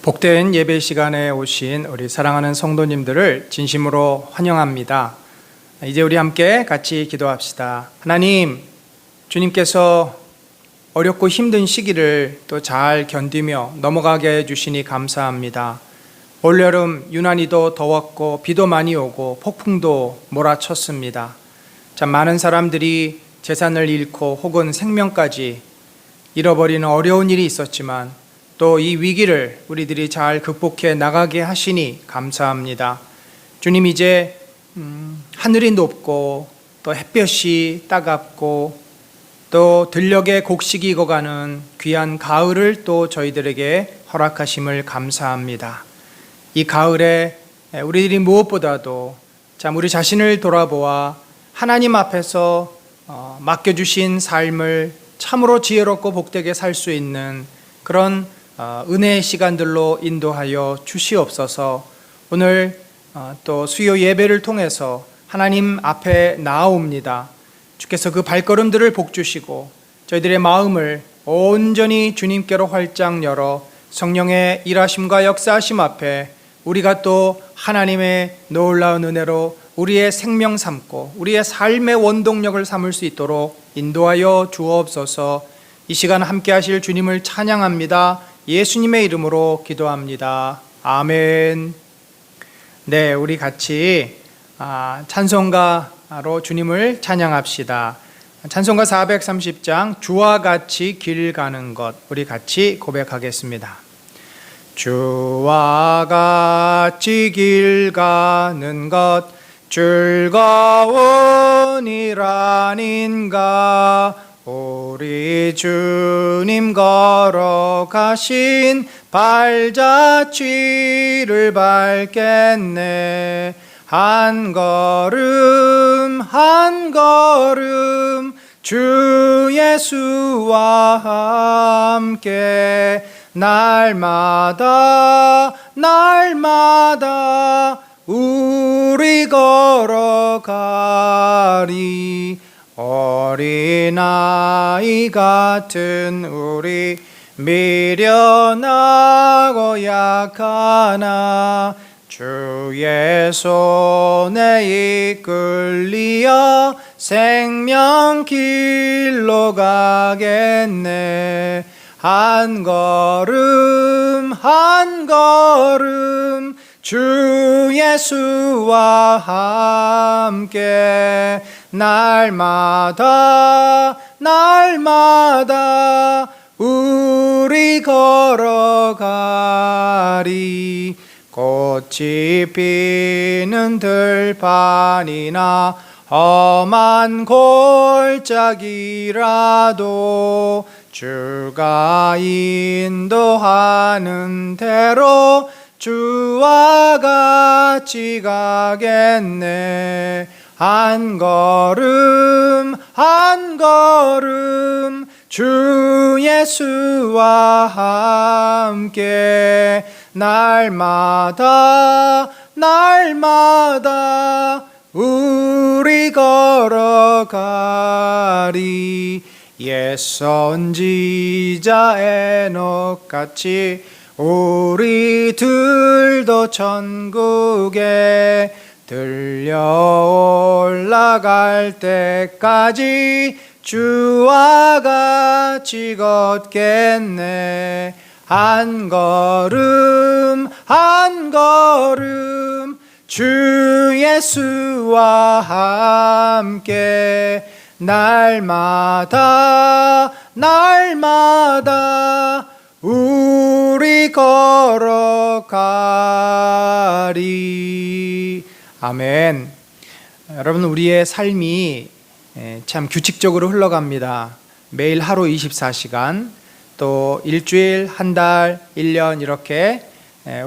복된 예배 시간에 오신 우리 사랑하는 성도님들을 진심으로 환영합니다. 이제 우리 함께 같이 기도합시다. 하나님, 주님께서 어렵고 힘든 시기를 또 잘 견디며 넘어가게 해주시니 감사합니다. 올여름 유난히도 더웠고 비도 많이 오고 폭풍도 몰아쳤습니다. 참 많은 사람들이 재산을 잃고 혹은 생명까지 잃어버리는 어려운 일이 있었지만 또 이 위기를 우리들이 잘 극복해 나가게 하시니 감사합니다. 주님, 이제 하늘이 높고 또 햇볕이 따갑고 또 들녘에 곡식이 익어가는 귀한 가을을 또 저희들에게 허락하심을 감사합니다. 이 가을에 우리들이 무엇보다도 참 우리 자신을 돌아보아 하나님 앞에서 맡겨주신 삶을 참으로 지혜롭고 복되게 살 수 있는 그런 은혜의 시간들로 인도하여 주시옵소서. 오늘 또 수요 예배를 통해서 하나님 앞에 나아옵니다. 주께서 그 발걸음들을 복주시고 저희들의 마음을 온전히 주님께로 활짝 열어 성령의 일하심과 역사하심 앞에 우리가 또 하나님의 놀라운 은혜로 우리의 생명 삼고 우리의 삶의 원동력을 삼을 수 있도록 인도하여 주옵소서. 이 시간 함께 하실 주님을 찬양합니다. 예수님의 이름으로 기도합니다. 아멘. 네, 우리 같이 찬송가로 주님을 찬양합시다. 찬송가 430장 주와 같이 길 가는 것, 우리 같이 고백하겠습니다. 주와 같이 길 가는 것 즐거운 일 아닌가. 우리 주님 걸어가신 발자취를 밟겠네. 한 걸음 한 걸음 주 예수와 함께 날마다 날마다 우리 걸어가리. 어린아이 같은 우리 미련하고 약하나 주의 손에 이끌리어 생명길로 가겠네. 한 걸음 한 걸음 주 예수와 함께 날마다 날마다 우리 걸어가리. 꽃이 피는 들판이나 험한 골짜기라도 주가 인도하는 대로 주와 같이 가겠네. 한 걸음 한 걸음 주 예수와 함께 날마다 날마다 우리 걸어가리. 옛 선지자 에녹같이 우리들도 천국에 들려 올라갈 때까지 주와 같이 걷겠네. 한 걸음 한 걸음 주 예수와 함께 날마다 날마다 우리 걸어가리. 아멘. 여러분, 우리의 삶이 참 규칙적으로 흘러갑니다. 매일 하루 24시간, 또 일주일, 한 달, 1년 이렇게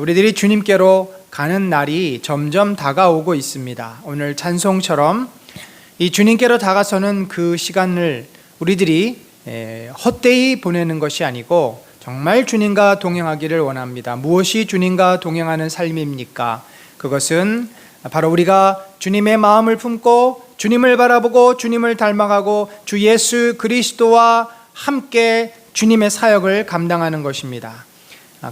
우리들이 주님께로 가는 날이 점점 다가오고 있습니다. 오늘 찬송처럼 이 주님께로 다가서는 그 시간을 우리들이 헛되이 보내는 것이 아니고 정말 주님과 동행하기를 원합니다. 무엇이 주님과 동행하는 삶입니까? 그것은 바로 우리가 주님의 마음을 품고 주님을 바라보고 주님을 닮아가고 주 예수 그리스도와 함께 주님의 사역을 감당하는 것입니다.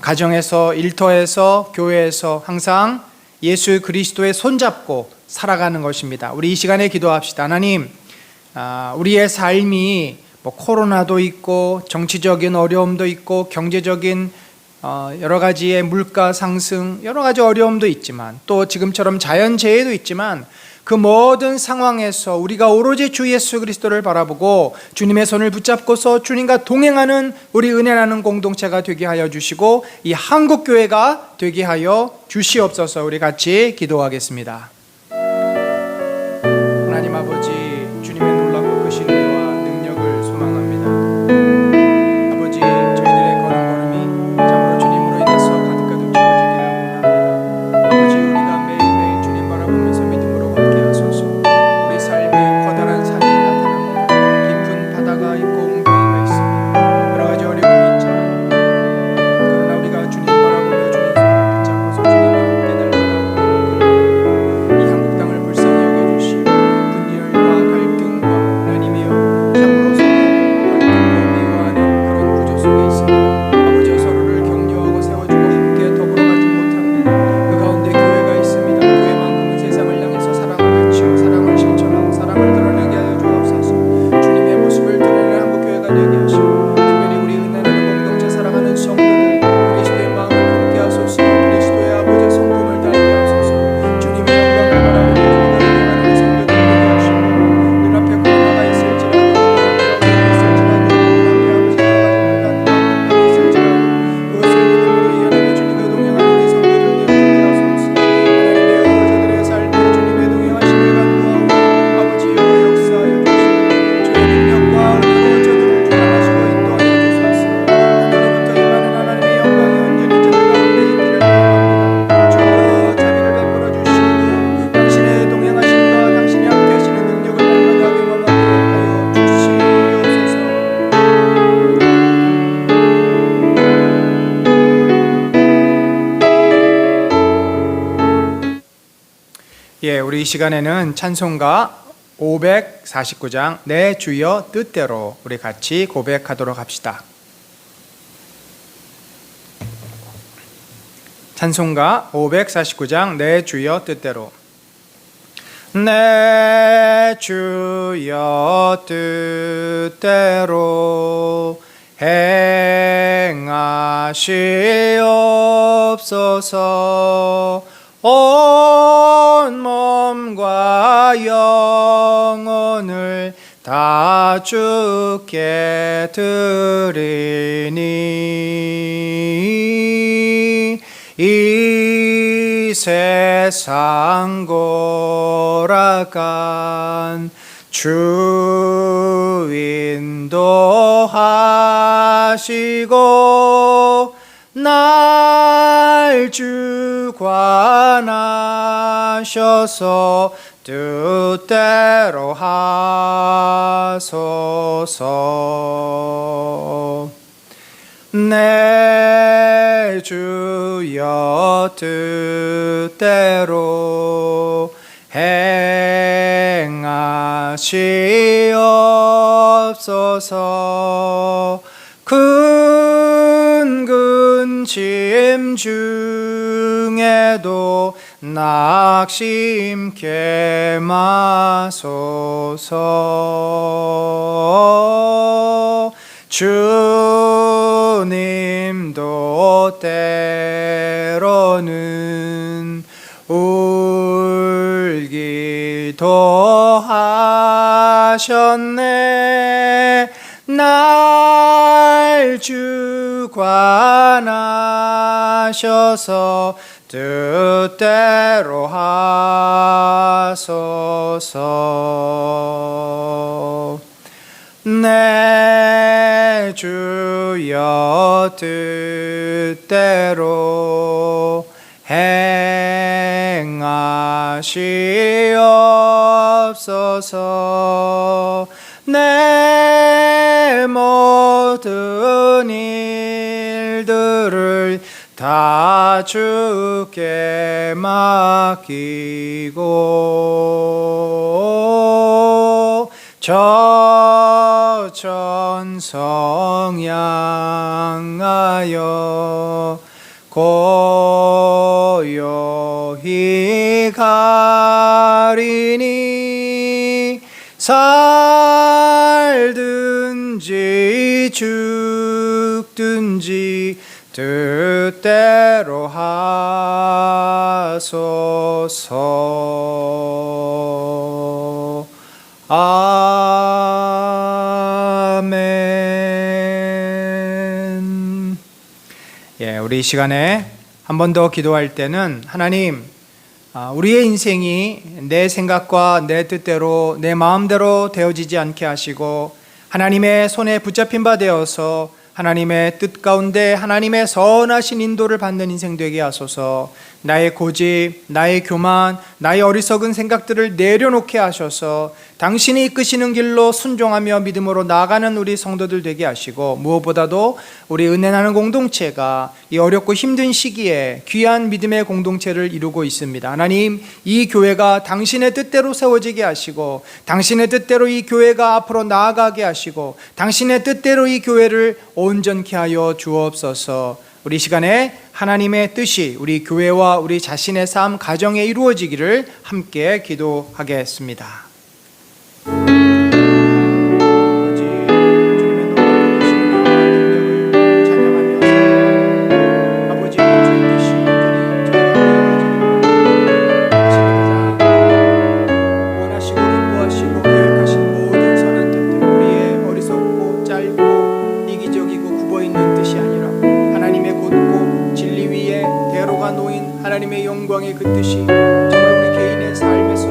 가정에서, 일터에서, 교회에서 항상 예수 그리스도의 손잡고 살아가는 것입니다. 우리 이 시간에 기도합시다. 하나님, 우리의 삶이 코로나도 있고 정치적인 어려움도 있고 경제적인 여러 가지의 물가 상승, 여러 가지 어려움도 있지만 또 지금처럼 자연재해도 있지만 그 모든 상황에서 우리가 오로지 주 예수 그리스도를 바라보고 주님의 손을 붙잡고서 주님과 동행하는 우리 은혜 나는 공동체가 되게 하여 주시고 이 한국교회가 되게 하여 주시옵소서. 우리 같이 기도하겠습니다. 하나님 아버지, 주님의 놀랍고 크신 은혜와 능력을 소망합니다. 아버지, 저희들의 걸음걸음이 참으로 주님으로 인해서 가득가득 채워지기를 원합니다. 아버지, 우리가 매일매일 주님 바라보면서 믿음으로 걷게 하소서. 우리 삶에 커다란 산이 나타납니다. 깊은 바다가 있고 웅덩이가 있습니다. 여러 가지 어려움이 있지만 그러나 우리가 주님 바라보며 주님 손을 붙잡고서 주님과 함께 날아가는 이 한국 땅을 불쌍히 여겨주시고 분열과 갈등과 하나님이여 참으로 서로 갈등과 미워하는 그런 구조 속에 있습니다. 아버지여, 서로를 격려하고 세워주고 함께 더불어가지 못합니다. 그 가운데 교회가 있습니다. 교회만큼은 세상을 향해서 사랑을 외치고 사랑을 실천하고 사랑을 드러내게 하여 주옵소서. 주님의 모습을 드러내는 한국교회가 되게 하시고 특별히 우리 은혜나는 공동체 살아가는 성도들 그리스도의 마음을 품게 하소서. 그리스도의 아버지의 성품을 닮게 하소서. 주님의 영광을 바라보며 주님을 행하는 성도들 되게 하시고 눈앞에 코로나가 있을지라도 어려움이 있을지라도 눈앞에 아버지 여러 가지 불안과 고난이 있을지라도 그것을 믿음으로 이겨내며 주님과 동행하는 우리 성도들 되게 하소서. 하나님이여, 저들의 삶에 주님의 동행하심을 간구하고 아버지여 역사하여 주시고 주의 능력과 은혜로 저들을 주관하시고 인도하여 주소서. 하늘로부터 임하는 하나님의 영광이 온전히 저들 가운데 있기를 원합니다. 주여, 자비를 베풀어 주시고 당신의 동행하심과 당신이 함께 하시는 능력을 날마다 경험하게 하여 주시옵소서. 우리 이 시간에는 찬송가 549장 내 주여 뜻대로 우리 같이 고백하도록 합시다. 찬송가 549장 내 주여 뜻대로. 내 주여 뜻대로 행하시옵소서. 온 몸과 영혼을 다 주께 드리니 이 세상 고락한 주 인도하시고 날 주관하셔서 뜻대로 하소서. 내 주여 뜻대로 행하시옵소서. 근근 짐 중에도 낙심케 마소서. 주님도 때로는 울기도 하셨네. 날 주관하셔서 뜻대로 하소서. 내 주여 뜻대로 행하시옵소서. 내 모든 일들을 다 주께 맡기고 저 천성 향하여 고요히 가리니 살든지 죽든지 뜻대로 하소서. 아멘. 우리 이 시간에 한 번 더 기도할 때는 하나님, 우리의 인생이 내 생각과 내 뜻대로 내 마음대로 되어지지 않게 하시고 하나님의 손에 붙잡힌 바 되어서 하나님의 뜻 가운데 하나님의 선하신 인도를 받는 인생 되게 하소서. 나의 고집, 나의 교만, 나의 어리석은 생각들을 내려놓게 하셔서 당신이 이끄시는 길로 순종하며 믿음으로 나아가는 우리 성도들 되게 하시고, 무엇보다도 우리 은혜 나는 공동체가 이 어렵고 힘든 시기에 귀한 믿음의 공동체를 이루고 있습니다. 하나님, 이 교회가 당신의 뜻대로 세워지게 하시고 당신의 뜻대로 이 교회가 앞으로 나아가게 하시고 당신의 뜻대로 이 교회를 온전케 하여 주옵소서. 우리 시간에 하나님의 뜻이 우리 교회와 우리 자신의 삶, 가정에 이루어지기를 함께 기도하겠습니다. 하나님의 영광의 그 뜻이 정말 우리 개인의 삶에서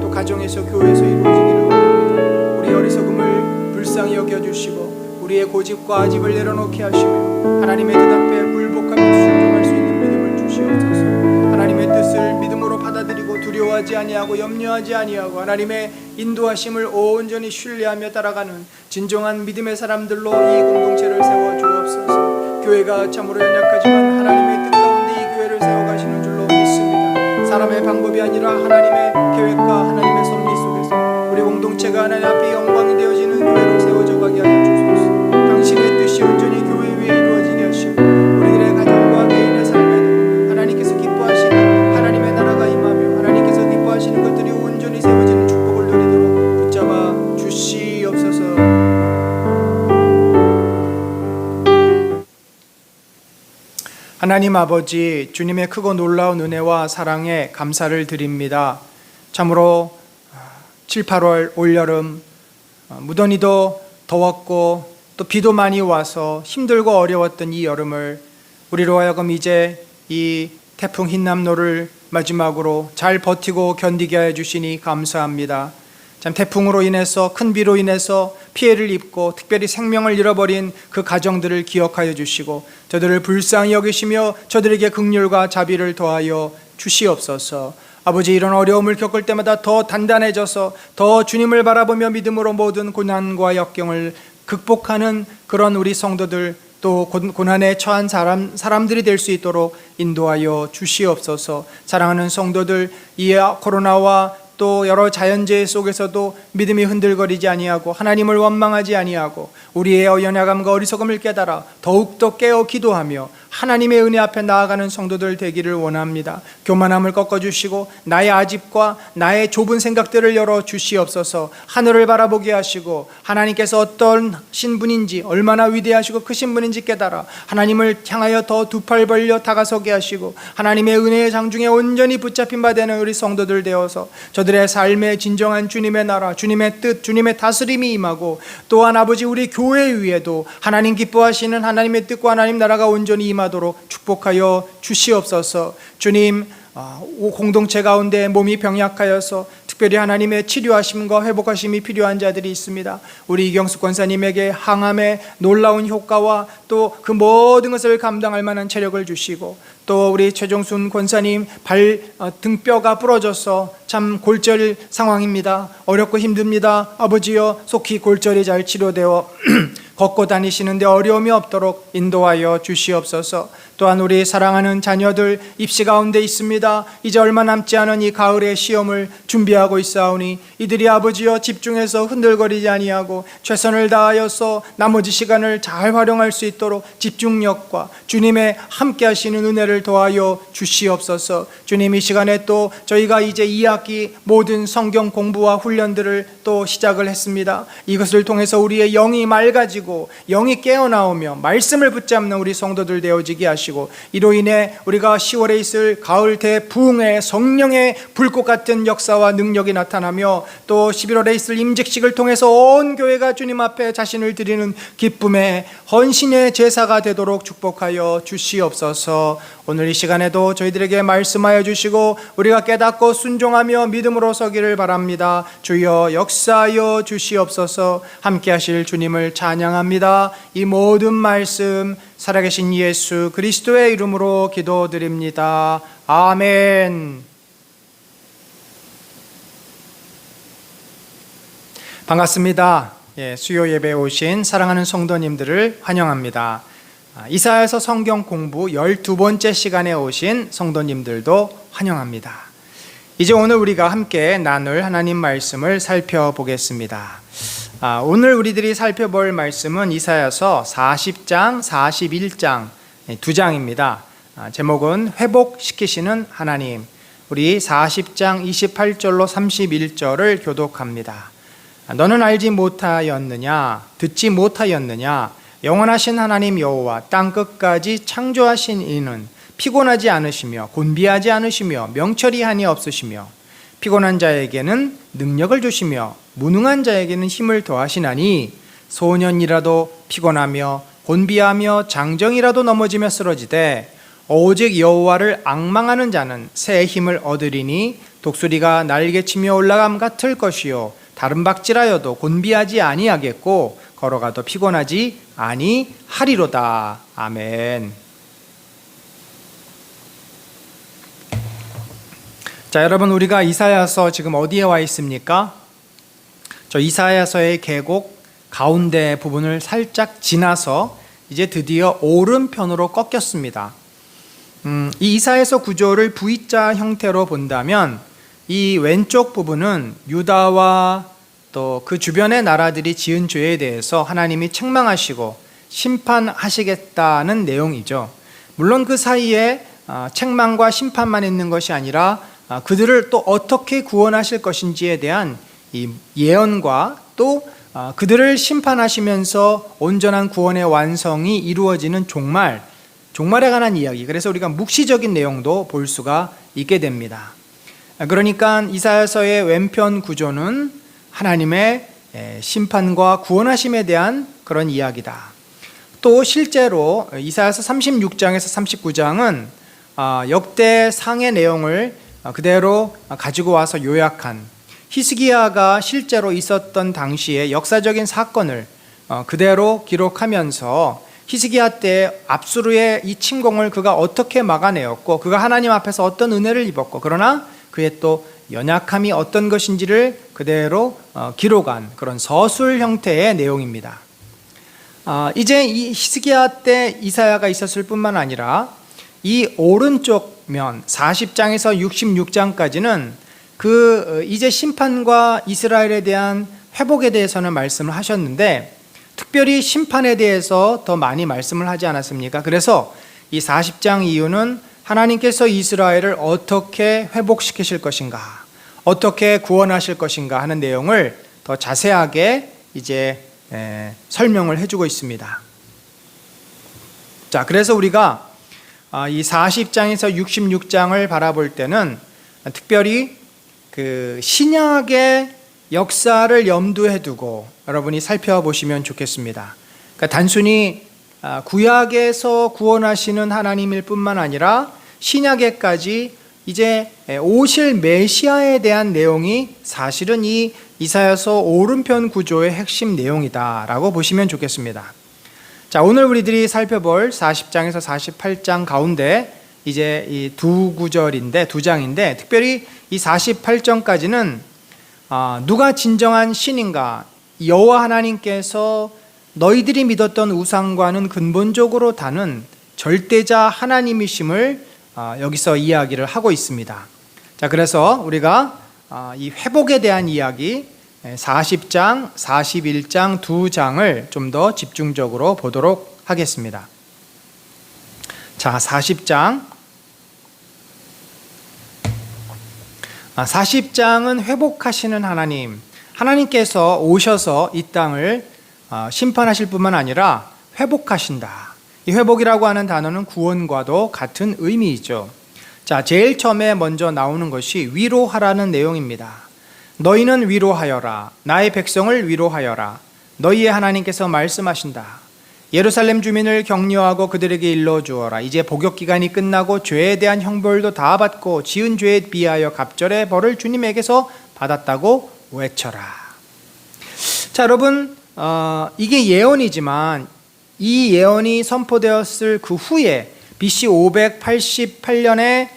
또 가정에서 교회에서 이루어지기를 원합니다. 우리 어리석음을 불쌍히 여겨주시고 우리의 고집과 아집을 내려놓게 하시며 하나님의 뜻 앞에 굴복하며 순종할 수 있는 믿음을 주시옵소서. 하나님의 뜻을 믿음으로 받아들이고 두려워하지 아니하고 염려하지 아니하고 하나님의 인도하심을 온전히 신뢰하며 따라가는 진정한 믿음의 사람들로 이 공동체를 세워 주옵소서. 교회가 참으로 연약하지만 하나님의 뜻 가운데 이 교회를 세워가시는 줄로 믿습니다. 사람의 방법이 아니라 하나님의 계획과 하나님의 섭리 속에서 우리 공동체가 하나님 앞에 영광이 되어지는 교회로 세워져 가게 하여 주소서. 당신의 뜻이 온전히 교회 위에 이루어지게 하시고 우리들의 가정과 개인의 삶에도 하나님께서 기뻐하시는 하나님의 나라가 임하며 하나님께서 기뻐하시는 것들이 온전히 세워지는 축복을 누리도록 붙잡아 주시옵소서. 하나님 아버지, 주님의 크고 놀라운 은혜와 사랑에 감사를 드립니다. 참으로 7, 8월 올여름 무더니도 더웠고 또 비도 많이 와서 힘들고 어려웠던 이 여름을 우리로 하여금 이제 이 태풍 흰남노를 마지막으로 잘 버티고 견디게 해 주시니 감사합니다. 참 태풍으로 인해서 큰 비로 인해서 피해를 입고 특별히 생명을 잃어버린 그 가정들을 기억하여 주시고 저들을 불쌍히 여기시며 저들에게 긍휼과 자비를 더하여 주시옵소서. 아버지, 이런 어려움을 겪을 때마다 더 단단해져서 더 주님을 바라보며 믿음으로 모든 고난과 역경을 극복하는 그런 우리 성도들, 또 고난에 처한 사람들이 될 수 있도록 인도하여 주시옵소서. 사랑하는 성도들, 이 코로나와 또 여러 자연재해 속에서도 믿음이 흔들거리지 아니하고 하나님을 원망하지 아니하고 우리의 연약함과 어리석음을 깨달아 더욱더 깨어 기도하며 하나님의 은혜 앞에 나아가는 성도들 되기를 원합니다. 교만함을 꺾어주시고 나의 아집과 나의 좁은 생각들을 열어 주시옵소서. 하늘을 바라보게 하시고 하나님께서 어떤 신분인지 얼마나 위대하시고 크신 분인지 깨달아 하나님을 향하여 더 두 팔 벌려 다가서게 하시고 하나님의 은혜의 장중에 온전히 붙잡힌 바 되는 우리 성도들 되어서 저들의 삶에 진정한 주님의 나라, 주님의 뜻, 주님의 다스림이 임하고 또한 아버지 우리 교회 위에도 하나님 기뻐하시는 하나님의 뜻과 하나님 나라가 온전히 임하도록 축복하여 주시옵소서. 주님, 공동체 가운데 몸이 병약하여서 특별히 하나님의 치료하심과 회복하심이 필요한 자들이 있습니다. 우리 이경숙 권사님에게 항암의 놀라운 효과와 또 그 모든 것을 감당할 만한 체력을 주시고 또 우리 최종순 권사님 등뼈가 부러져서 참 골절 상황입니다. 어렵고 힘듭니다. 아버지여, 속히 골절이 잘 치료되어 걷고 다니시는데 어려움이 없도록 인도하여 주시옵소서. 또한 우리 사랑하는 자녀들 입시 가운데 있습니다. 이제 얼마 남지 않은 이 가을의 시험을 준비하고 있사오니 이들이 아버지여 집중해서 흔들거리지 아니하고 최선을 다하여서 나머지 시간을 잘 활용할 수 있도록 집중력과 주님의 함께 하시는 은혜를 더하여 주시옵소서. 주님, 이 시간에 또 저희가 이제 2학기 모든 성경 공부와 훈련들을 또 시작을 했습니다. 이것을 통해서 우리의 영이 맑아지고 영이 깨어나오며 말씀을 붙잡는 우리 성도들 되어지게 하시고, 이로 인해 우리가 10월에 있을 가을 대부흥의 성령의 불꽃 같은 역사와 능력이 나타나며 또 11월에 있을 임직식을 통해서 온 교회가 주님 앞에 자신을 드리는 기쁨의 헌신의 제사가 되도록 축복하여 주시옵소서. 오늘 이 시간에도 저희들에게 말씀하여 주시고 우리가 깨닫고 순종하며 믿음으로 서기를 바랍니다. 주여 역사하여 주시옵소서. 함께 하실 주님을 찬양합니다. 이 모든 말씀 살아계신 예수 그리스도의 이름으로 기도드립니다. 아멘. 반갑습니다. 수요 예배에 오신 사랑하는 성도님들을 환영합니다. 이사야서 성경 공부 12번째 시간에 오신 성도님들도 환영합니다. 이제 오늘 우리가 함께 나눌 하나님 말씀을 살펴보겠습니다. 오늘 우리들이 살펴볼 말씀은 이사야서 40장, 41장 두 장입니다. 제목은 회복시키시는 하나님. 우리 40장 28절로 31절을 교독합니다. 너는 알지 못하였느냐? 듣지 못하였느냐? 영원하신 하나님 여호와 땅 끝까지 창조하신 이는 피곤하지 않으시며 곤비하지 않으시며 명철이 한이 없으시며 피곤한 자에게는 능력을 주시며 무능한 자에게는 힘을 더하시나니 소년이라도 피곤하며 곤비하며 장정이라도 넘어지며 쓰러지되 오직 여호와를 앙망하는 자는 새 힘을 얻으리니 독수리가 날개치며 올라감 같을 것이요 다른 박질하여도 곤비하지 아니하겠고 걸어가도 피곤하지 아니하리로다. 아멘. 자, 여러분, 우리가 이사야서 지금 어디에 와 있습니까? 저 이사야서의 계곡 가운데 부분을 살짝 지나서 이제 드디어 오른편으로 꺾였습니다. 이 이사야서 구조를 V자 형태로 본다면 이 왼쪽 부분은 유다와 또 그 주변의 나라들이 지은 죄에 대해서 하나님이 책망하시고 심판하시겠다는 내용이죠. 물론 그 사이에 책망과 심판만 있는 것이 아니라 그들을 또 어떻게 구원하실 것인지에 대한 이 예언과 또 그들을 심판하시면서 온전한 구원의 완성이 이루어지는 종말에 관한 이야기. 그래서 우리가 묵시적인 내용도 볼 수가 있게 됩니다. 그러니까 이사야서의 왼편 구조는 하나님의 심판과 구원하심에 대한 그런 이야기다. 또 실제로 이사야서 36장에서 39장은 역대상의 내용을 그대로 가지고 와서 요약한 히스기야가 실제로 있었던 당시의 역사적인 사건을 그대로 기록하면서 히스기야 때 압수르의 이 침공을 그가 어떻게 막아내었고 그가 하나님 앞에서 어떤 은혜를 입었고 그러나 그의 또 연약함이 어떤 것인지를 그대로 기록한 그런 서술 형태의 내용입니다. 이제 이 히스기야 때 이사야가 있었을 뿐만 아니라 이 오른쪽 면 40장에서 66장까지는 그 이제 심판과 이스라엘에 대한 회복에 대해서는 말씀을 하셨는데 특별히 심판에 대해서 더 많이 말씀을 하지 않았습니까? 그래서 이 40장 이후는 하나님께서 이스라엘을 어떻게 회복시키실 것인가, 어떻게 구원하실 것인가 하는 내용을 더 자세하게 이제 설명을 해주고 있습니다. 자, 그래서 우리가 이 40장에서 66장을 바라볼 때는 특별히 그 신약의 역사를 염두에 두고 여러분이 살펴보시면 좋겠습니다. 그러니까 단순히 구약에서 구원하시는 하나님일 뿐만 아니라 신약에까지 이제 오실 메시아에 대한 내용이 사실은 이 이사야서 오른편 구조의 핵심 내용이다라고 보시면 좋겠습니다. 자, 오늘 우리들이 살펴볼 40장에서 48장 가운데 이제 이 두 장인데 특별히 이 48장까지는 누가 진정한 신인가, 여호와 하나님께서 너희들이 믿었던 우상과는 근본적으로 다른 절대자 하나님이심을 여기서 이야기를 하고 있습니다. 자, 그래서 우리가 이 회복에 대한 이야기 40장, 41장 두 장을 좀 더 집중적으로 보도록 하겠습니다. 자, 40장은 회복하시는 하나님께서 오셔서 이 땅을 심판하실 뿐만 아니라 회복하신다. 이 회복이라고 하는 단어는 구원과도 같은 의미이죠. 자, 제일 처음에 먼저 나오는 것이 위로하라는 내용입니다. 너희는 위로하여라. 나의 백성을 위로하여라. 너희의 하나님께서 말씀하신다. 예루살렘 주민을 격려하고 그들에게 일러주어라. 이제 복역 기간이 끝나고 죄에 대한 형벌도 다 받고 지은 죄에 비하여 갑절의 벌을 주님에게서 받았다고 외쳐라. 자, 여러분, 이게 예언이지만 이 예언이 선포되었을 그 후에 BC 588년에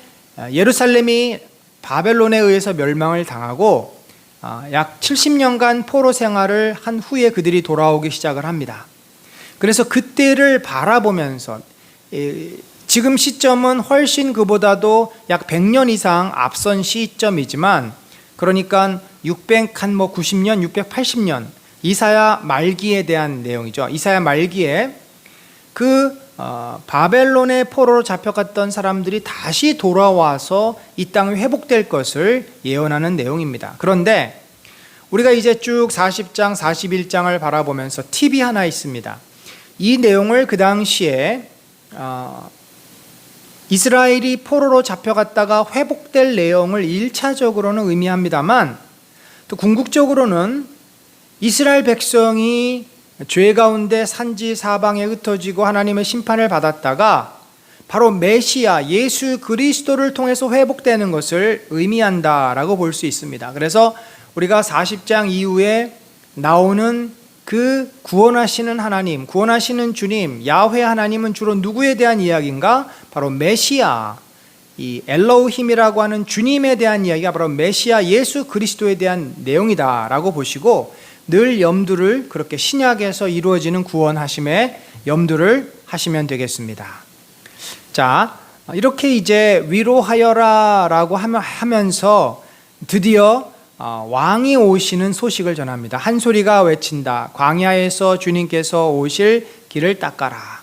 예루살렘이 바벨론에 의해서 멸망을 당하고 약 70년간 포로 생활을 한 후에 그들이 돌아오기 시작을 합니다. 그래서 그때를 바라보면서 지금 시점은 훨씬 그보다도 약 100년 이상 앞선 시점이지만, 그러니까 690년, 680년 이사야 말기에 대한 내용이죠. 이사야 말기에 바벨론의 포로로 잡혀갔던 사람들이 다시 돌아와서 이 땅이 회복될 것을 예언하는 내용입니다. 그런데 우리가 이제 쭉 40장, 41장을 바라보면서 팁이 하나 있습니다. 이 내용을 그 당시에 이스라엘이 포로로 잡혀갔다가 회복될 내용을 1차적으로는 의미합니다만, 또 궁극적으로는 이스라엘 백성이 죄 가운데 산지 사방에 흩어지고 하나님의 심판을 받았다가 바로 메시아 예수 그리스도를 통해서 회복되는 것을 의미한다라고 볼 수 있습니다. 그래서 우리가 40장 이후에 나오는 그 구원하시는 하나님, 구원하시는 주님, 야훼 하나님은 주로 누구에 대한 이야기인가? 바로 메시아, 이 엘로힘이라고 하는 주님에 대한 이야기가 바로 메시아 예수 그리스도에 대한 내용이다라고 보시고, 늘 염두를 그렇게 신약에서 이루어지는 구원하심에 염두를 하시면 되겠습니다. 자, 이렇게 이제 위로하여라라고 하면서 드디어 왕이 오시는 소식을 전합니다. 한 소리가 외친다. 광야에서 주님께서 오실 길을 닦아라.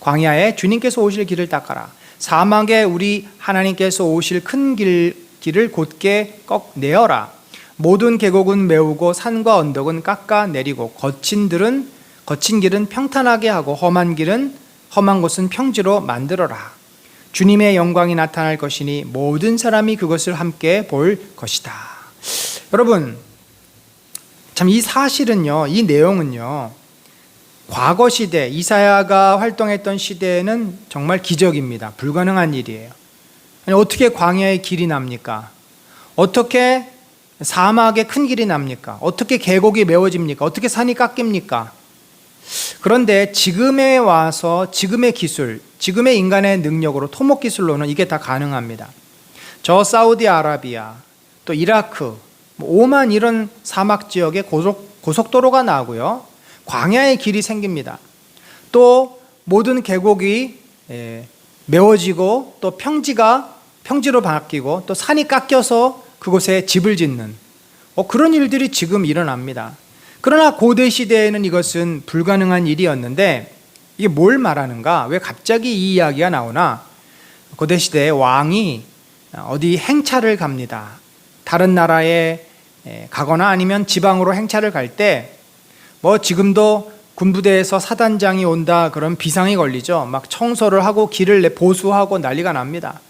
광야에 주님께서 오실 길을 닦아라. 사막에 우리 하나님께서 오실 큰 길을 곧게 꺾내어라. 모든 계곡은 메우고 산과 언덕은 깎아내리고 거친 길은 평탄하게 하고 험한 곳은 평지로 만들어라. 주님의 영광이 나타날 것이니 모든 사람이 그것을 함께 볼 것이다. 여러분, 참 이 사실은요, 이 내용은요, 과거 시대, 이사야가 활동했던 시대에는 정말 기적입니다. 불가능한 일이에요. 아니, 어떻게 광야에 길이 납니까? 어떻게 사막에 큰 길이 납니까? 어떻게 계곡이 메워집니까? 어떻게 산이 깎입니까? 그런데 지금에 와서 지금의 기술, 지금의 인간의 능력으로, 토목 기술로는 이게 다 가능합니다. 저 사우디아라비아, 또 이라크, 오만 이런 사막 지역에 고속도로가 나고요, 광야의 길이 생깁니다. 또 모든 계곡이 메워지고 또 평지로 바뀌고 또 산이 깎여서 그곳에 집을 짓는 그런 일들이 지금 일어납니다. 그러나 고대 시대에는 이것은 불가능한 일이었는데, 이게 뭘 말하는가? 왜 갑자기 이 이야기가 나오나? 고대 시대에 왕이 어디 행차를 갑니다. 다른 나라에 가거나 아니면 지방으로 행차를 갈 때 지금도 군부대에서 사단장이 온다 그런 비상이 걸리죠. 막 청소를 하고 길을 보수하고 난리가 납니다.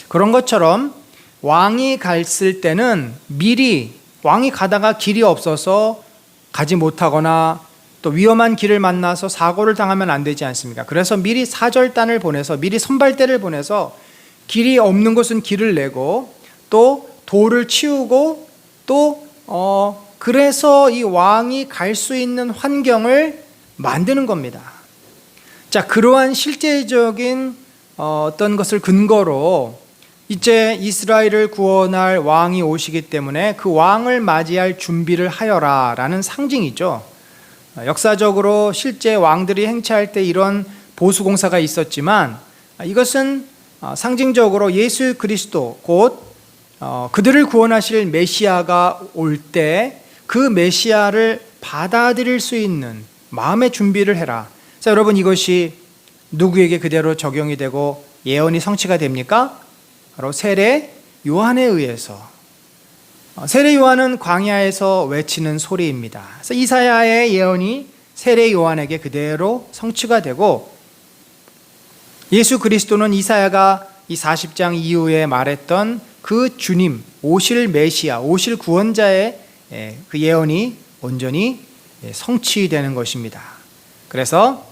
그런 것처럼 왕이 갔을 때는 미리, 왕이 가다가 길이 없어서 가지 못하거나 또 위험한 길을 만나서 사고를 당하면 안 되지 않습니까? 그래서 미리 사절단을 보내서, 미리 선발대를 보내서 길이 없는 곳은 길을 내고 또 돌을 치우고 또 그래서 이 왕이 갈 수 있는 환경을 만드는 겁니다. 자, 그러한 실제적인 어떤 것을 근거로 이제 이스라엘을 구원할 왕이 오시기 때문에 그 왕을 맞이할 준비를 하여라 라는 상징이죠. 역사적으로 실제 왕들이 행차할 때 이런 보수공사가 있었지만 이것은 상징적으로 예수 그리스도 곧 그들을 구원하실 메시아가 올 때 그 메시아를 받아들일 수 있는 마음의 준비를 해라. 자, 여러분, 이것이 누구에게 그대로 적용이 되고 예언이 성취가 됩니까? 바로 세례 요한에 의해서. 세례 요한은 광야에서 외치는 소리입니다. 그래서 이사야의 예언이 세례 요한에게 그대로 성취가 되고, 예수 그리스도는 이사야가 이 40장 이후에 말했던 그 주님, 오실 메시아, 오실 구원자의 그 예언이 온전히 성취되는 것입니다. 그래서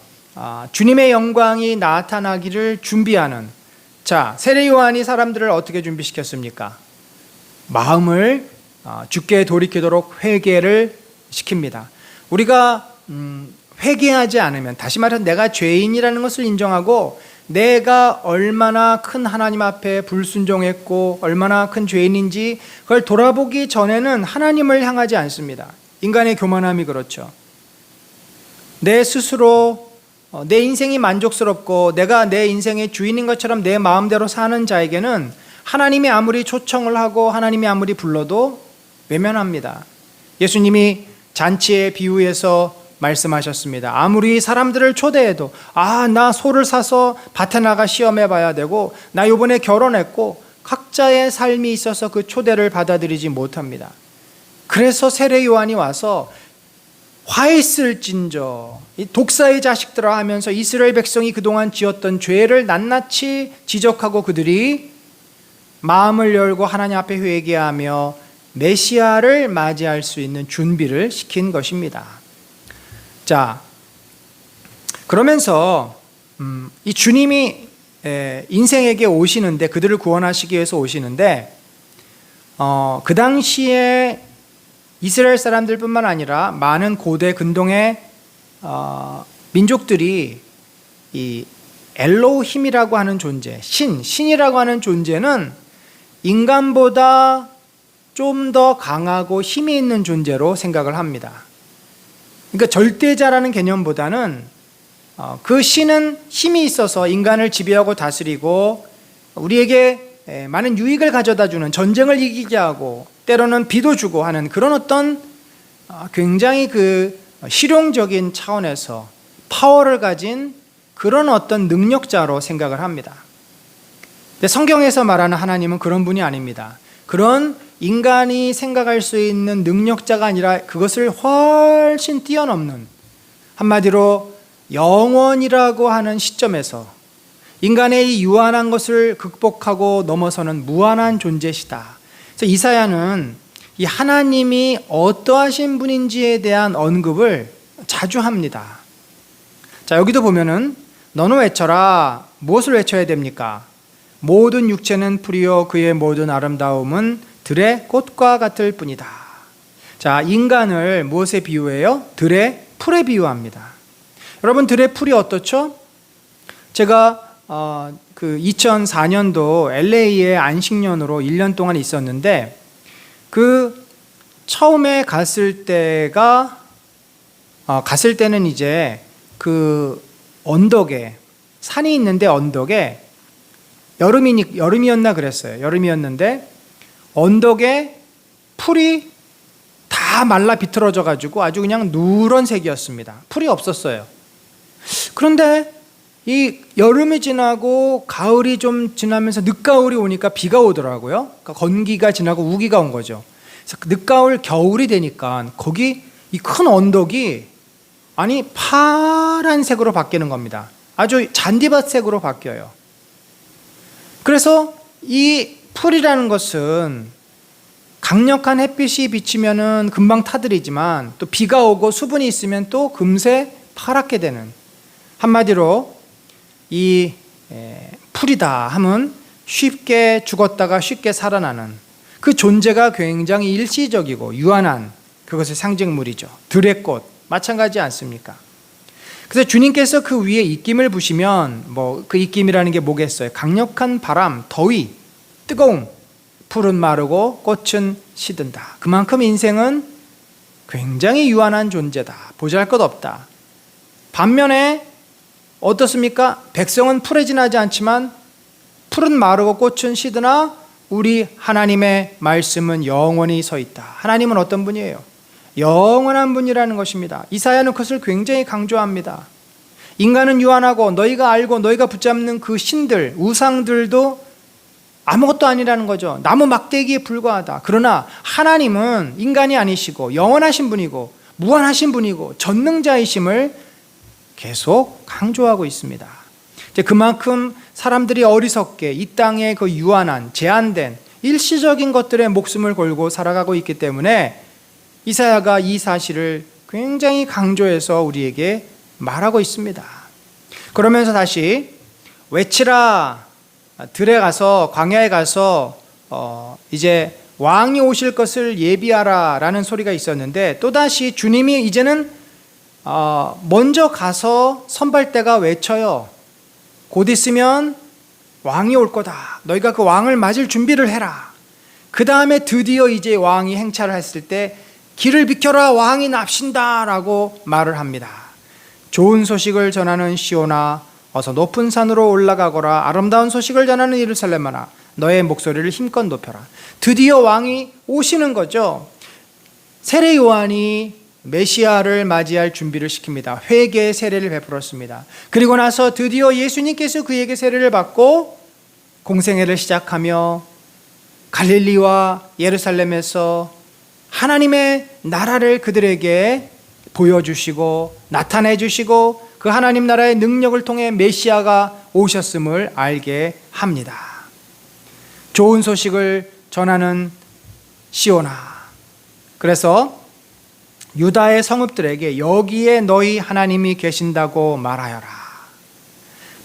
주님의 영광이 나타나기를 준비하는, 자, 세례 요한이 사람들을 어떻게 준비시켰습니까? 마음을 주께 돌이키도록 회개를 시킵니다. 우리가 회개하지 않으면, 다시 말해서 내가 죄인이라는 것을 인정하고 내가 얼마나 큰 하나님 앞에 불순종했고 얼마나 큰 죄인인지 그걸 돌아보기 전에는 하나님을 향하지 않습니다. 인간의 교만함이 그렇죠. 내 스스로 내 인생이 만족스럽고 내가 내 인생의 주인인 것처럼 내 마음대로 사는 자에게는 하나님이 아무리 초청을 하고 하나님이 아무리 불러도 외면합니다. 예수님이 잔치의 비유에서 말씀하셨습니다. 아무리 사람들을 초대해도 나 소를 사서 밭에 나가 시험해 봐야 되고 나 이번에 결혼했고 각자의 삶이 있어서 그 초대를 받아들이지 못합니다. 그래서 세례 요한이 와서 화 있을진저 이 독사의 자식들아 하면서 이스라엘 백성이 그동안 지었던 죄를 낱낱이 지적하고 그들이 마음을 열고 하나님 앞에 회개하며 메시아를 맞이할 수 있는 준비를 시킨 것입니다. 자, 그러면서 이 주님이 인생에게 오시는데, 그들을 구원하시기 위해서 오시는데 그 당시에 이스라엘 사람들뿐만 아니라 많은 고대 근동의 민족들이 이 엘로힘이라고 하는 존재, 신이라고 하는 존재는 인간보다 좀 더 강하고 힘이 있는 존재로 생각을 합니다. 그러니까 절대자라는 개념보다는 그 신은 힘이 있어서 인간을 지배하고 다스리고 우리에게 많은 유익을 가져다 주는, 전쟁을 이기게 하고 때로는 비도 주고 하는 그런 어떤 굉장히 그 실용적인 차원에서 파워를 가진 그런 어떤 능력자로 생각을 합니다. 근데 성경에서 말하는 하나님은 그런 분이 아닙니다. 그런 인간이 생각할 수 있는 능력자가 아니라 그것을 훨씬 뛰어넘는, 한마디로 영원이라고 하는 시점에서 인간의 이 유한한 것을 극복하고 넘어서는 무한한 존재시다. 그래서 이사야는 이 하나님이 어떠하신 분인지에 대한 언급을 자주 합니다. 자, 여기도 보면은 너는 외쳐라. 무엇을 외쳐야 됩니까? 모든 육체는 풀이요 그의 모든 아름다움은 들의 꽃과 같을 뿐이다. 자, 인간을 무엇에 비유해요? 들의 풀에 비유합니다. 여러분, 들의 풀이 어떻죠? 제가 그 2004년도 LA에 안식년으로 1년 동안 있었는데, 그 처음에 갔을 때는 이제 그 언덕에, 산이 있는데 언덕에 여름이었나 그랬어요. 여름이었는데 언덕에 풀이 다 말라 비틀어져 가지고 아주 그냥 누런색이었습니다. 풀이 없었어요. 그런데 이 여름이 지나고 가을이 좀 지나면서 늦가을이 오니까 비가 오더라고요. 그러니까 건기가 지나고 우기가 온 거죠. 그래서 늦가을 겨울이 되니까 거기 이 큰 언덕이 파란색으로 바뀌는 겁니다. 아주 잔디밭색으로 바뀌어요. 그래서 이 풀이라는 것은 강력한 햇빛이 비치면은 금방 타들이지만 또 비가 오고 수분이 있으면 또 금세 파랗게 되는, 한마디로 이 풀이다 하면 쉽게 죽었다가 쉽게 살아나는 그 존재가 굉장히 일시적이고 유한한 그것의 상징물이죠. 들의 꽃 마찬가지 않습니까? 그래서 주님께서 그 위에 입김을 부시면 그 입김이라는 게 뭐겠어요? 강력한 바람, 더위, 뜨거움, 풀은 마르고 꽃은 시든다. 그만큼 인생은 굉장히 유한한 존재다. 보잘것없다. 반면에 어떻습니까? 백성은 풀에 지나지 않지만 풀은 마르고 꽃은 시드나 우리 하나님의 말씀은 영원히 서 있다. 하나님은 어떤 분이에요? 영원한 분이라는 것입니다. 이사야는 그것을 굉장히 강조합니다. 인간은 유한하고 너희가 알고 너희가 붙잡는 그 신들, 우상들도 아무것도 아니라는 거죠. 나무 막대기에 불과하다. 그러나 하나님은 인간이 아니시고 영원하신 분이고 무한하신 분이고 전능자이심을 계속 강조하고 있습니다. 이제 그만큼 사람들이 어리석게 이 땅의 그 유한한 제한된 일시적인 것들에 목숨을 걸고 살아가고 있기 때문에 이사야가 이 사실을 굉장히 강조해서 우리에게 말하고 있습니다. 그러면서 다시 외치라, 들에 가서 광야에 가서 이제 왕이 오실 것을 예비하라 라는 소리가 있었는데, 또다시 주님이 이제는 먼저 가서 선발대가 외쳐요. 곧 있으면 왕이 올 거다. 너희가 그 왕을 맞을 준비를 해라. 그 다음에 드디어 이제 왕이 행차를 했을 때 길을 비켜라, 왕이 납신다 라고 말을 합니다. 좋은 소식을 전하는 시온아, 어서 높은 산으로 올라가거라. 아름다운 소식을 전하는 예루살렘아, 너의 목소리를 힘껏 높여라. 드디어 왕이 오시는 거죠. 세례 요한이 메시아를 맞이할 준비를 시킵니다. 회개의 세례를 베풀었습니다. 그리고 나서 드디어 예수님께서 그에게 세례를 받고 공생애를 시작하며 갈릴리와 예루살렘에서 하나님의 나라를 그들에게 보여주시고 나타내 주시고 그 하나님 나라의 능력을 통해 메시아가 오셨음을 알게 합니다. 좋은 소식을 전하는 시온아, 그래서 유다의 성읍들에게 여기에 너희 하나님이 계신다고 말하여라.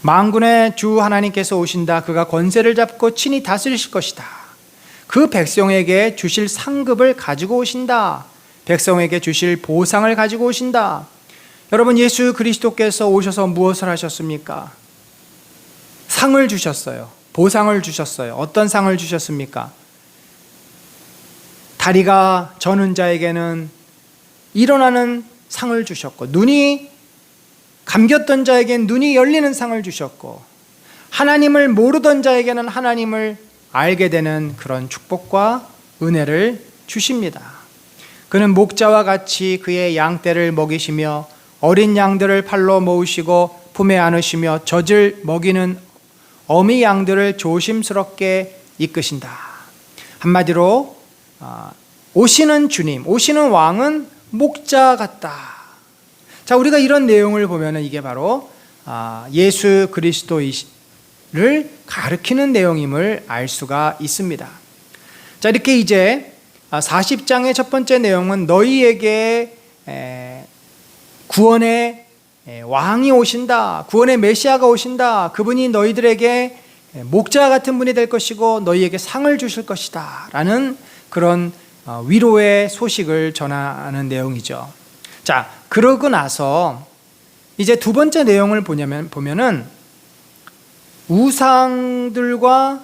만군의 주 하나님께서 오신다. 그가 권세를 잡고 친히 다스리실 것이다. 그 백성에게 주실 상급을 가지고 오신다. 백성에게 주실 보상을 가지고 오신다. 여러분, 예수 그리스도께서 오셔서 무엇을 하셨습니까? 상을 주셨어요. 보상을 주셨어요. 어떤 상을 주셨습니까? 다리가 저는 자에게는 일어나는 상을 주셨고, 눈이 감겼던 자에게는 눈이 열리는 상을 주셨고, 하나님을 모르던 자에게는 하나님을 알게 되는 그런 축복과 은혜를 주십니다. 그는 목자와 같이 그의 양떼를 먹이시며 어린 양들을 팔로 모으시고 품에 안으시며 젖을 먹이는 어미 양들을 조심스럽게 이끄신다. 한마디로 오시는 주님, 오시는 왕은 목자 같다. 자, 우리가 이런 내용을 보면은 이게 바로 예수 그리스도를 가리키는 내용임을 알 수가 있습니다. 자, 이렇게 이제 40장의 첫 번째 내용은 너희에게 구원의 왕이 오신다, 구원의 메시아가 오신다, 그분이 너희들에게 목자 같은 분이 될 것이고 너희에게 상을 주실 것이다 라는 그런 위로의 소식을 전하는 내용이죠. 자, 그러고 나서 이제 두 번째 내용을 보면은 우상들과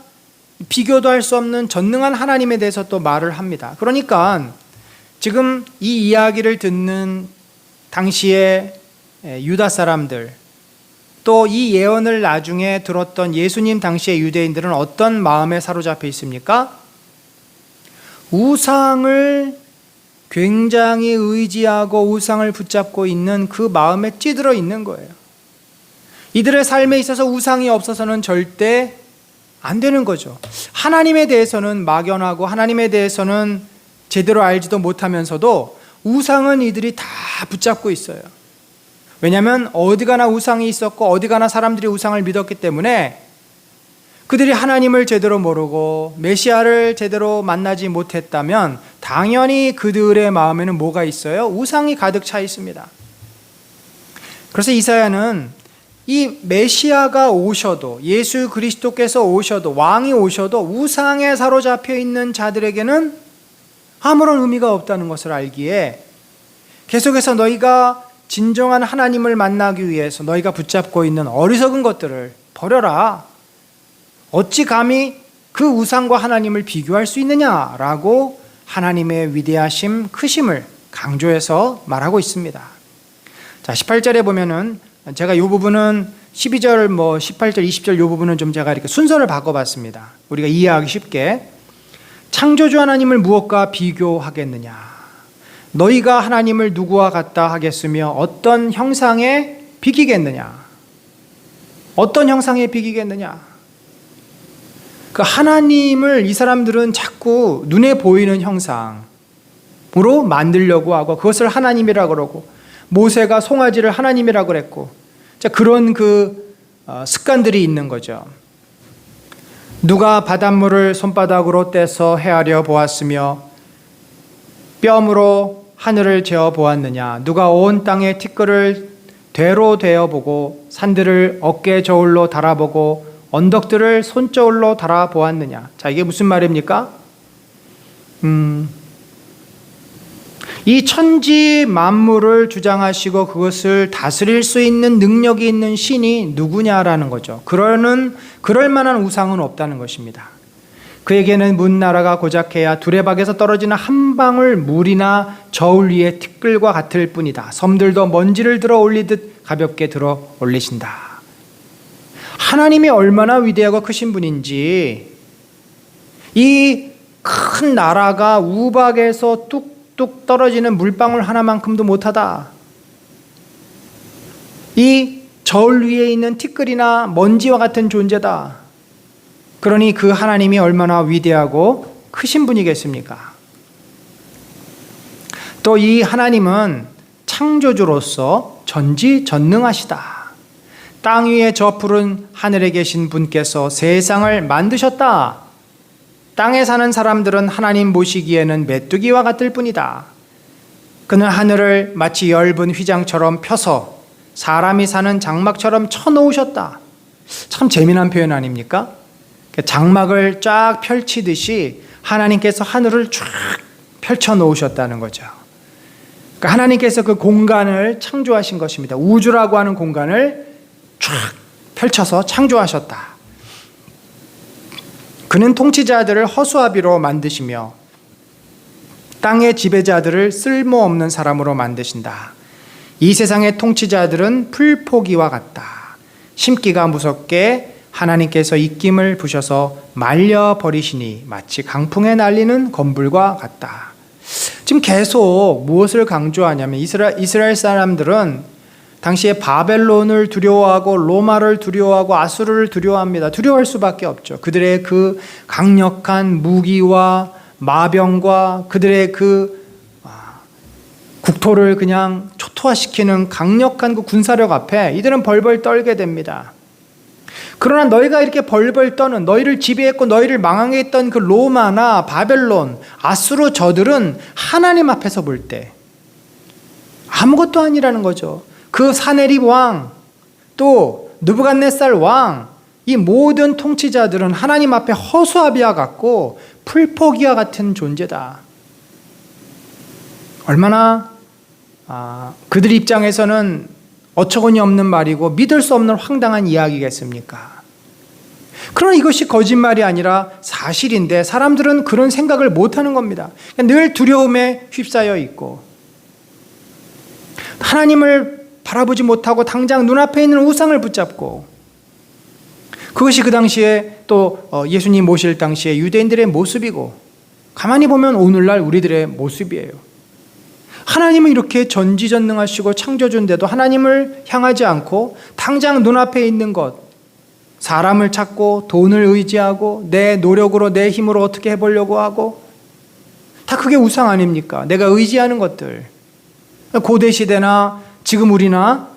비교도 할 수 없는 전능한 하나님에 대해서 또 말을 합니다. 그러니까 지금 이 이야기를 듣는 당시의 유다 사람들, 또 이 예언을 나중에 들었던 예수님 당시의 유대인들은 어떤 마음에 사로잡혀 있습니까? 우상을 굉장히 의지하고 우상을 붙잡고 있는 그 마음에 찌들어 있는 거예요. 이들의 삶에 있어서 우상이 없어서는 절대 안 되는 거죠. 하나님에 대해서는 막연하고 하나님에 대해서는 제대로 알지도 못하면서도 우상은 이들이 다 붙잡고 있어요. 왜냐하면 어디 가나 우상이 있었고 어디 가나 사람들이 우상을 믿었기 때문에 그들이 하나님을 제대로 모르고 메시아를 제대로 만나지 못했다면 당연히 그들의 마음에는 뭐가 있어요? 우상이 가득 차 있습니다. 그래서 이사야는 이 메시아가 오셔도, 예수 그리스도께서 오셔도, 왕이 오셔도 우상에 사로잡혀 있는 자들에게는 아무런 의미가 없다는 것을 알기에 계속해서 너희가 진정한 하나님을 만나기 위해서 너희가 붙잡고 있는 어리석은 것들을 버려라. 어찌 감히 그 우상과 하나님을 비교할 수 있느냐라고 하나님의 위대하심, 크심을 강조해서 말하고 있습니다. 자, 18절에 보면은 제가 이 부분은 12절, 18절, 20절 이 부분은 좀 제가 이렇게 순서를 바꿔봤습니다. 우리가 이해하기 쉽게. 창조주 하나님을 무엇과 비교하겠느냐? 너희가 하나님을 누구와 같다 하겠으며 어떤 형상에 비기겠느냐? 어떤 형상에 비기겠느냐? 그 하나님을 이 사람들은 자꾸 눈에 보이는 형상으로 만들려고 하고 그것을 하나님이라고 그러고 모세가 송아지를 하나님이라고 그랬고 그런 습관들이 있는 거죠. 누가 바닷물을 손바닥으로 떼서 헤아려 보았으며 뼘으로 하늘을 재어 보았느냐? 누가 온 땅의 티끌을 되로 되어 보고 산들을 어깨 저울로 달아보고 언덕들을 손저울로 달아보았느냐? 자, 이게 무슨 말입니까? 이 천지 만물을 주장하시고 그것을 다스릴 수 있는 능력이 있는 신이 누구냐라는 거죠. 그럴 만한 우상은 없다는 것입니다. 그에게는 문나라가 고작해야 두레박에서 떨어지는 한 방울 물이나 저울 위에 티끌과 같을 뿐이다. 섬들도 먼지를 들어 올리듯 가볍게 들어 올리신다. 하나님이 얼마나 위대하고 크신 분인지 이 큰 나라가 우박에서 뚝뚝 떨어지는 물방울 하나만큼도 못하다. 이 저울 위에 있는 티끌이나 먼지와 같은 존재다. 그러니 그 하나님이 얼마나 위대하고 크신 분이겠습니까? 또 이 하나님은 창조주로서 전지전능하시다. 땅 위에 저 푸른 하늘에 계신 분께서 세상을 만드셨다. 땅에 사는 사람들은 하나님 보시기에는 메뚜기와 같을 뿐이다. 그는 하늘을 마치 엷은 휘장처럼 펴서 사람이 사는 장막처럼 쳐놓으셨다. 참 재미난 표현 아닙니까? 장막을 쫙 펼치듯이 하나님께서 하늘을 쫙 펼쳐 놓으셨다는 거죠. 그러니까 하나님께서 그 공간을 창조하신 것입니다. 우주라고 하는 공간을 쫙 펼쳐서 창조하셨다. 그는 통치자들을 허수아비로 만드시며 땅의 지배자들을 쓸모없는 사람으로 만드신다. 이 세상의 통치자들은 풀포기와 같다. 심기가 무섭게 하나님께서 입김을 부셔서 말려버리시니 마치 강풍에 날리는 건불과 같다. 지금 계속 무엇을 강조하냐면 이스라엘 사람들은 당시에 바벨론을 두려워하고 로마를 두려워하고 아수르를 두려워합니다. 두려워할 수밖에 없죠. 그들의 그 강력한 무기와 마병과 그들의 국토를 그냥 초토화시키는 강력한 그 군사력 앞에 이들은 벌벌 떨게 됩니다. 그러나 너희가 이렇게 벌벌 떠는, 너희를 지배했고 너희를 망하게 했던 그 로마나 바벨론, 아수르 저들은 하나님 앞에서 볼 때 아무것도 아니라는 거죠. 그 사네립 왕, 또 느부갓네살 왕, 이 모든 통치자들은 하나님 앞에 허수아비와 같고 풀포기와 같은 존재다. 얼마나 그들 입장에서는 어처구니 없는 말이고 믿을 수 없는 황당한 이야기겠습니까? 그러나 이것이 거짓말이 아니라 사실인데 사람들은 그런 생각을 못하는 겁니다. 늘 두려움에 휩싸여 있고 하나님을 바라보지 못하고 당장 눈앞에 있는 우상을 붙잡고 그것이 그 당시에 또 예수님 모실 당시에 유대인들의 모습이고 가만히 보면 오늘날 우리들의 모습이에요. 하나님은 이렇게 전지전능하시고 창조주인데도 하나님을 향하지 않고 당장 눈앞에 있는 것, 사람을 찾고 돈을 의지하고 내 노력으로 내 힘으로 어떻게 해보려고 하고 다 그게 우상 아닙니까? 내가 의지하는 것들. 고대시대나 지금 우리나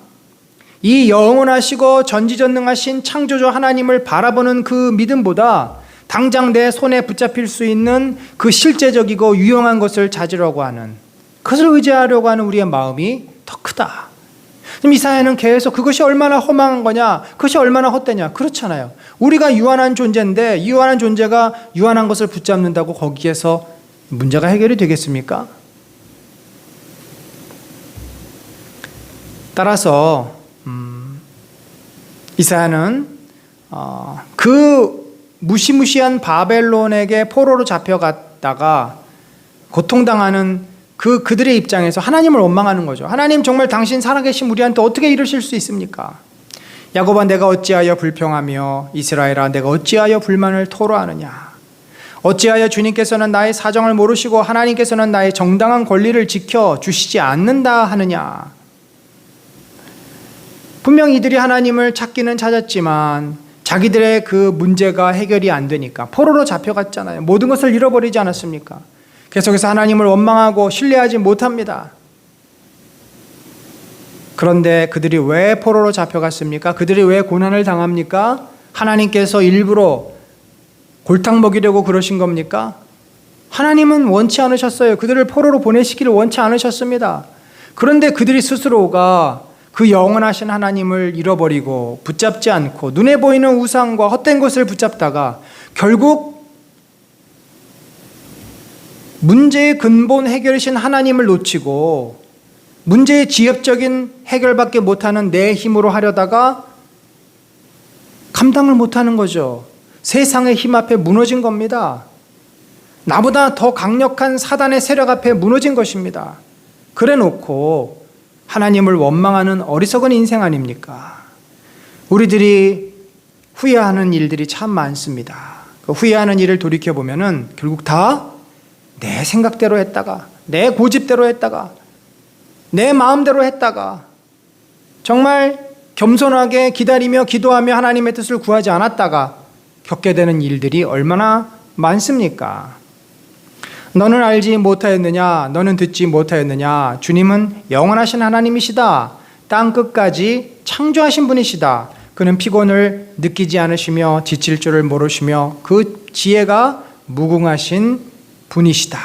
이 영원하시고 전지전능하신 창조주 하나님을 바라보는 그 믿음보다 당장 내 손에 붙잡힐 수 있는 그 실제적이고 유용한 것을 찾으려고 하는, 그것을 의지하려고 하는 우리의 마음이 더 크다. 그럼 이사야는 계속 그것이 얼마나 허망한 거냐, 그것이 얼마나 헛되냐. 그렇잖아요. 우리가 유한한 존재인데 유한한 존재가 유한한 것을 붙잡는다고 거기에서 문제가 해결이 되겠습니까? 따라서 이사야는 그 무시무시한 바벨론에게 포로로 잡혀갔다가 고통당하는 그들의 입장에서 하나님을 원망하는 거죠. 하나님, 정말 당신 살아계신 우리한테 어떻게 이러실 수 있습니까? 야곱아, 내가 어찌하여 불평하며 이스라엘아, 내가 어찌하여 불만을 토로하느냐? 어찌하여 주님께서는 나의 사정을 모르시고 하나님께서는 나의 정당한 권리를 지켜주시지 않는다 하느냐? 분명 이들이 하나님을 찾기는 찾았지만 자기들의 그 문제가 해결이 안 되니까 포로로 잡혀갔잖아요. 모든 것을 잃어버리지 않았습니까? 계속해서 하나님을 원망하고 신뢰하지 못합니다. 그런데 그들이 왜 포로로 잡혀갔습니까? 그들이 왜 고난을 당합니까? 하나님께서 일부러 골탕 먹이려고 그러신 겁니까? 하나님은 원치 않으셨어요. 그들을 포로로 보내시기를 원치 않으셨습니다. 그런데 그들이 스스로가 그 영원하신 하나님을 잃어버리고 붙잡지 않고 눈에 보이는 우상과 헛된 것을 붙잡다가 결국 문제의 근본 해결이신 하나님을 놓치고 문제의 지엽적인 해결밖에 못하는 내 힘으로 하려다가 감당을 못하는 거죠. 세상의 힘 앞에 무너진 겁니다. 나보다 더 강력한 사단의 세력 앞에 무너진 것입니다. 그래 놓고 하나님을 원망하는 어리석은 인생 아닙니까? 우리들이 후회하는 일들이 참 많습니다. 그 후회하는 일을 돌이켜보면은 결국 다 내 생각대로 했다가, 내 고집대로 했다가, 내 마음대로 했다가, 정말 겸손하게 기다리며 기도하며 하나님의 뜻을 구하지 않았다가 겪게 되는 일들이 얼마나 많습니까? 너는 알지 못하였느냐? 너는 듣지 못하였느냐? 주님은 영원하신 하나님이시다. 땅 끝까지 창조하신 분이시다. 그는 피곤을 느끼지 않으시며 지칠 줄을 모르시며 그 지혜가 무궁하신 분이시다.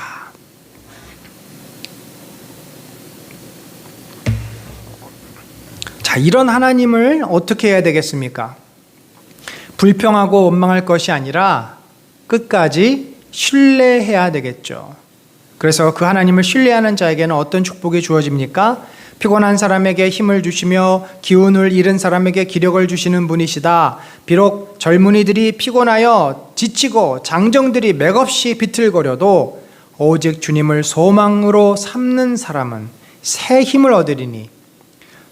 자, 이런 하나님을 어떻게 해야 되겠습니까? 불평하고 원망할 것이 아니라 끝까지 신뢰해야 되겠죠. 그래서 그 하나님을 신뢰하는 자에게는 어떤 축복이 주어집니까? 피곤한 사람에게 힘을 주시며 기운을 잃은 사람에게 기력을 주시는 분이시다. 비록 젊은이들이 피곤하여 지치고 장정들이 맥없이 비틀거려도 오직 주님을 소망으로 삼는 사람은 새 힘을 얻으리니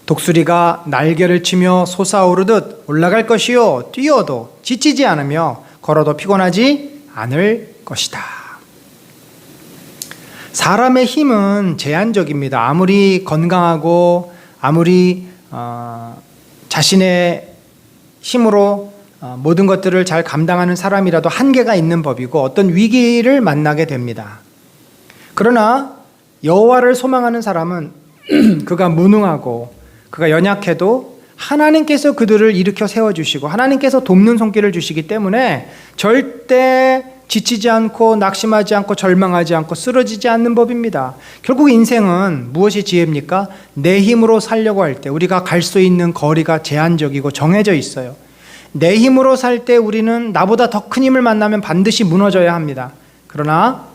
독수리가 날개를 치며 솟아오르듯 올라갈 것이요 뛰어도 지치지 않으며 걸어도 피곤하지 않을 것이다. 사람의 힘은 제한적입니다. 아무리 건강하고 아무리 자신의 힘으로 모든 것들을 잘 감당하는 사람이라도 한계가 있는 법이고 어떤 위기를 만나게 됩니다. 그러나 여호와를 소망하는 사람은 그가 무능하고 그가 연약해도 하나님께서 그들을 일으켜 세워주시고 하나님께서 돕는 손길을 주시기 때문에 절대 지치지 않고 낙심하지 않고 절망하지 않고 쓰러지지 않는 법입니다. 결국 인생은 무엇이 지혜입니까? 내 힘으로 살려고 할 때 우리가 갈 수 있는 거리가 제한적이고 정해져 있어요. 내 힘으로 살 때 우리는 나보다 더 큰 힘을 만나면 반드시 무너져야 합니다. 그러나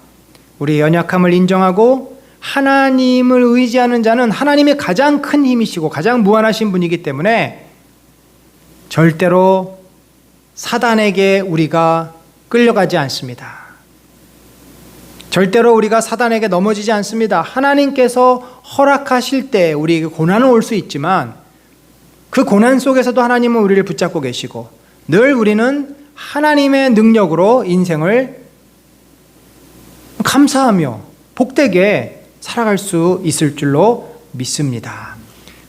우리의 연약함을 인정하고 하나님을 의지하는 자는 하나님의 가장 큰 힘이시고 가장 무한하신 분이기 때문에 절대로 사단에게 우리가 끌려가지 않습니다. 절대로 우리가 사단에게 넘어지지 않습니다. 하나님께서 허락하실 때 우리에게 고난은 올 수 있지만 그 고난 속에서도 하나님은 우리를 붙잡고 계시고 늘 우리는 하나님의 능력으로 인생을 감사하며 복되게 살아갈 수 있을 줄로 믿습니다.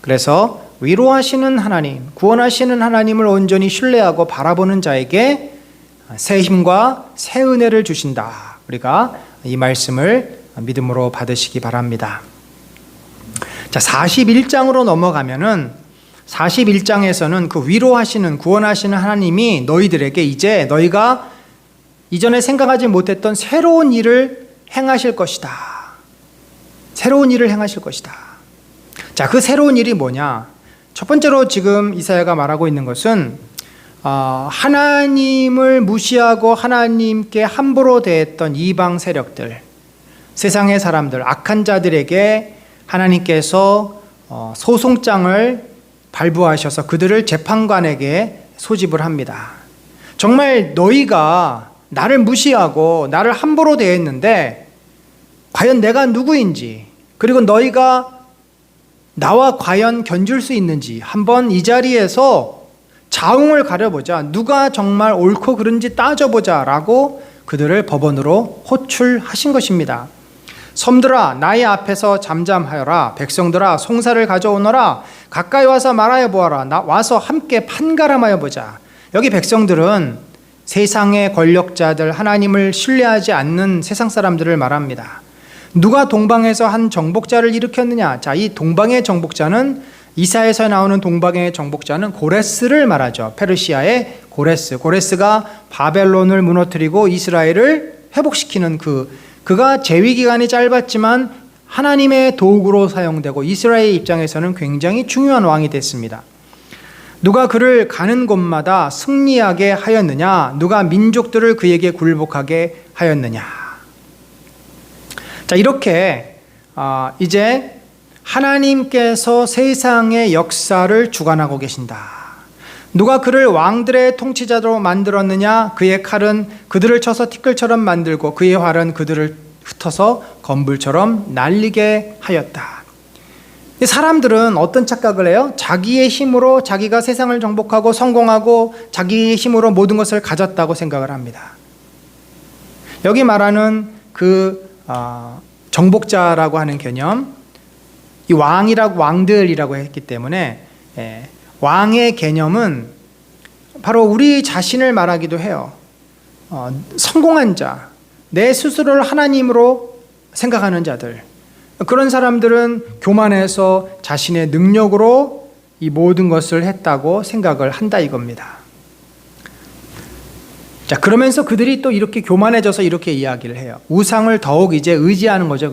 그래서 위로하시는 하나님, 구원하시는 하나님을 온전히 신뢰하고 바라보는 자에게 새 힘과 새 은혜를 주신다. 우리가 이 말씀을 믿음으로 받으시기 바랍니다. 자, 41장으로 넘어가면은 41장에서는 그 위로하시는 구원하시는 하나님이 너희들에게 이제 너희가 이전에 생각하지 못했던 새로운 일을 행하실 것이다. 새로운 일을 행하실 것이다. 자, 그 새로운 일이 뭐냐? 첫 번째로 지금 이사야가 말하고 있는 것은 하나님을 무시하고 하나님께 함부로 대했던 이방 세력들, 세상의 사람들, 악한 자들에게 하나님께서 소송장을 발부하셔서 그들을 재판관에게 소집을 합니다. 정말 너희가 나를 무시하고 나를 함부로 대했는데 과연 내가 누구인지, 그리고 너희가 나와 과연 견줄 수 있는지 한번 이 자리에서 자웅을 가려보자. 누가 정말 옳고 그른지 따져보자 라고 그들을 법원으로 호출하신 것입니다. 섬들아 나의 앞에서 잠잠하여라. 백성들아 송사를 가져오너라. 가까이 와서 말하여 보아라. 와서 함께 판가름하여 보자. 여기 백성들은 세상의 권력자들, 하나님을 신뢰하지 않는 세상 사람들을 말합니다. 누가 동방에서 한 정복자를 일으켰느냐? 자, 이 동방의 정복자는, 이사야에서 나오는 동방의 정복자는 고레스를 말하죠. 페르시아의 고레스가 바벨론을 무너뜨리고 이스라엘을 회복시키는 그가 재위 기간이 짧았지만 하나님의 도구로 사용되고 이스라엘 입장에서는 굉장히 중요한 왕이 됐습니다. 누가 그를 가는 곳마다 승리하게 하였느냐? 누가 민족들을 그에게 굴복하게 하였느냐? 자, 이렇게 이제 하나님께서 세상의 역사를 주관하고 계신다. 누가 그를 왕들의 통치자로 만들었느냐? 그의 칼은 그들을 쳐서 티끌처럼 만들고 그의 활은 그들을 흩어서 건불처럼 날리게 하였다. 사람들은 어떤 착각을 해요? 자기의 힘으로 자기가 세상을 정복하고 성공하고 자기의 힘으로 모든 것을 가졌다고 생각을 합니다. 여기 말하는 정복자라고 하는 개념, 이 왕들이라고 했기 때문에 왕의 개념은 바로 우리 자신을 말하기도 해요. 성공한 자, 내 스스로를 하나님으로 생각하는 자들, 그런 사람들은 교만해서 자신의 능력으로 이 모든 것을 했다고 생각을 한다 이겁니다. 자, 그러면서 그들이 또 이렇게 교만해져서 이렇게 이야기를 해요. 우상을 더욱 이제 의지하는 거죠.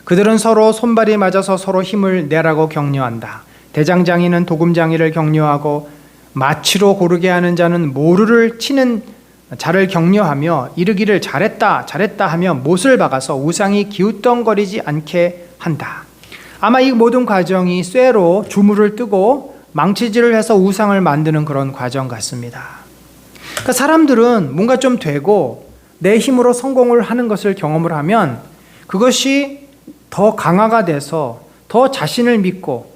그들은 서로 손발이 맞아서 서로 힘을 내라고 격려한다. 대장장이는 도금장이를 격려하고 마치로 고르게 하는 자는 모루를 치는 자를 격려하며 이르기를 잘했다 하며 못을 박아서 우상이 기웃덩거리지 않게 한다. 아마 이 모든 과정이 쇠로 주물을 뜨고 망치질을 해서 우상을 만드는 그런 과정 같습니다. 그러니까 사람들은 뭔가 좀 되고 내 힘으로 성공을 하는 것을 경험을 하면 그것이 더 강화가 돼서 더 자신을 믿고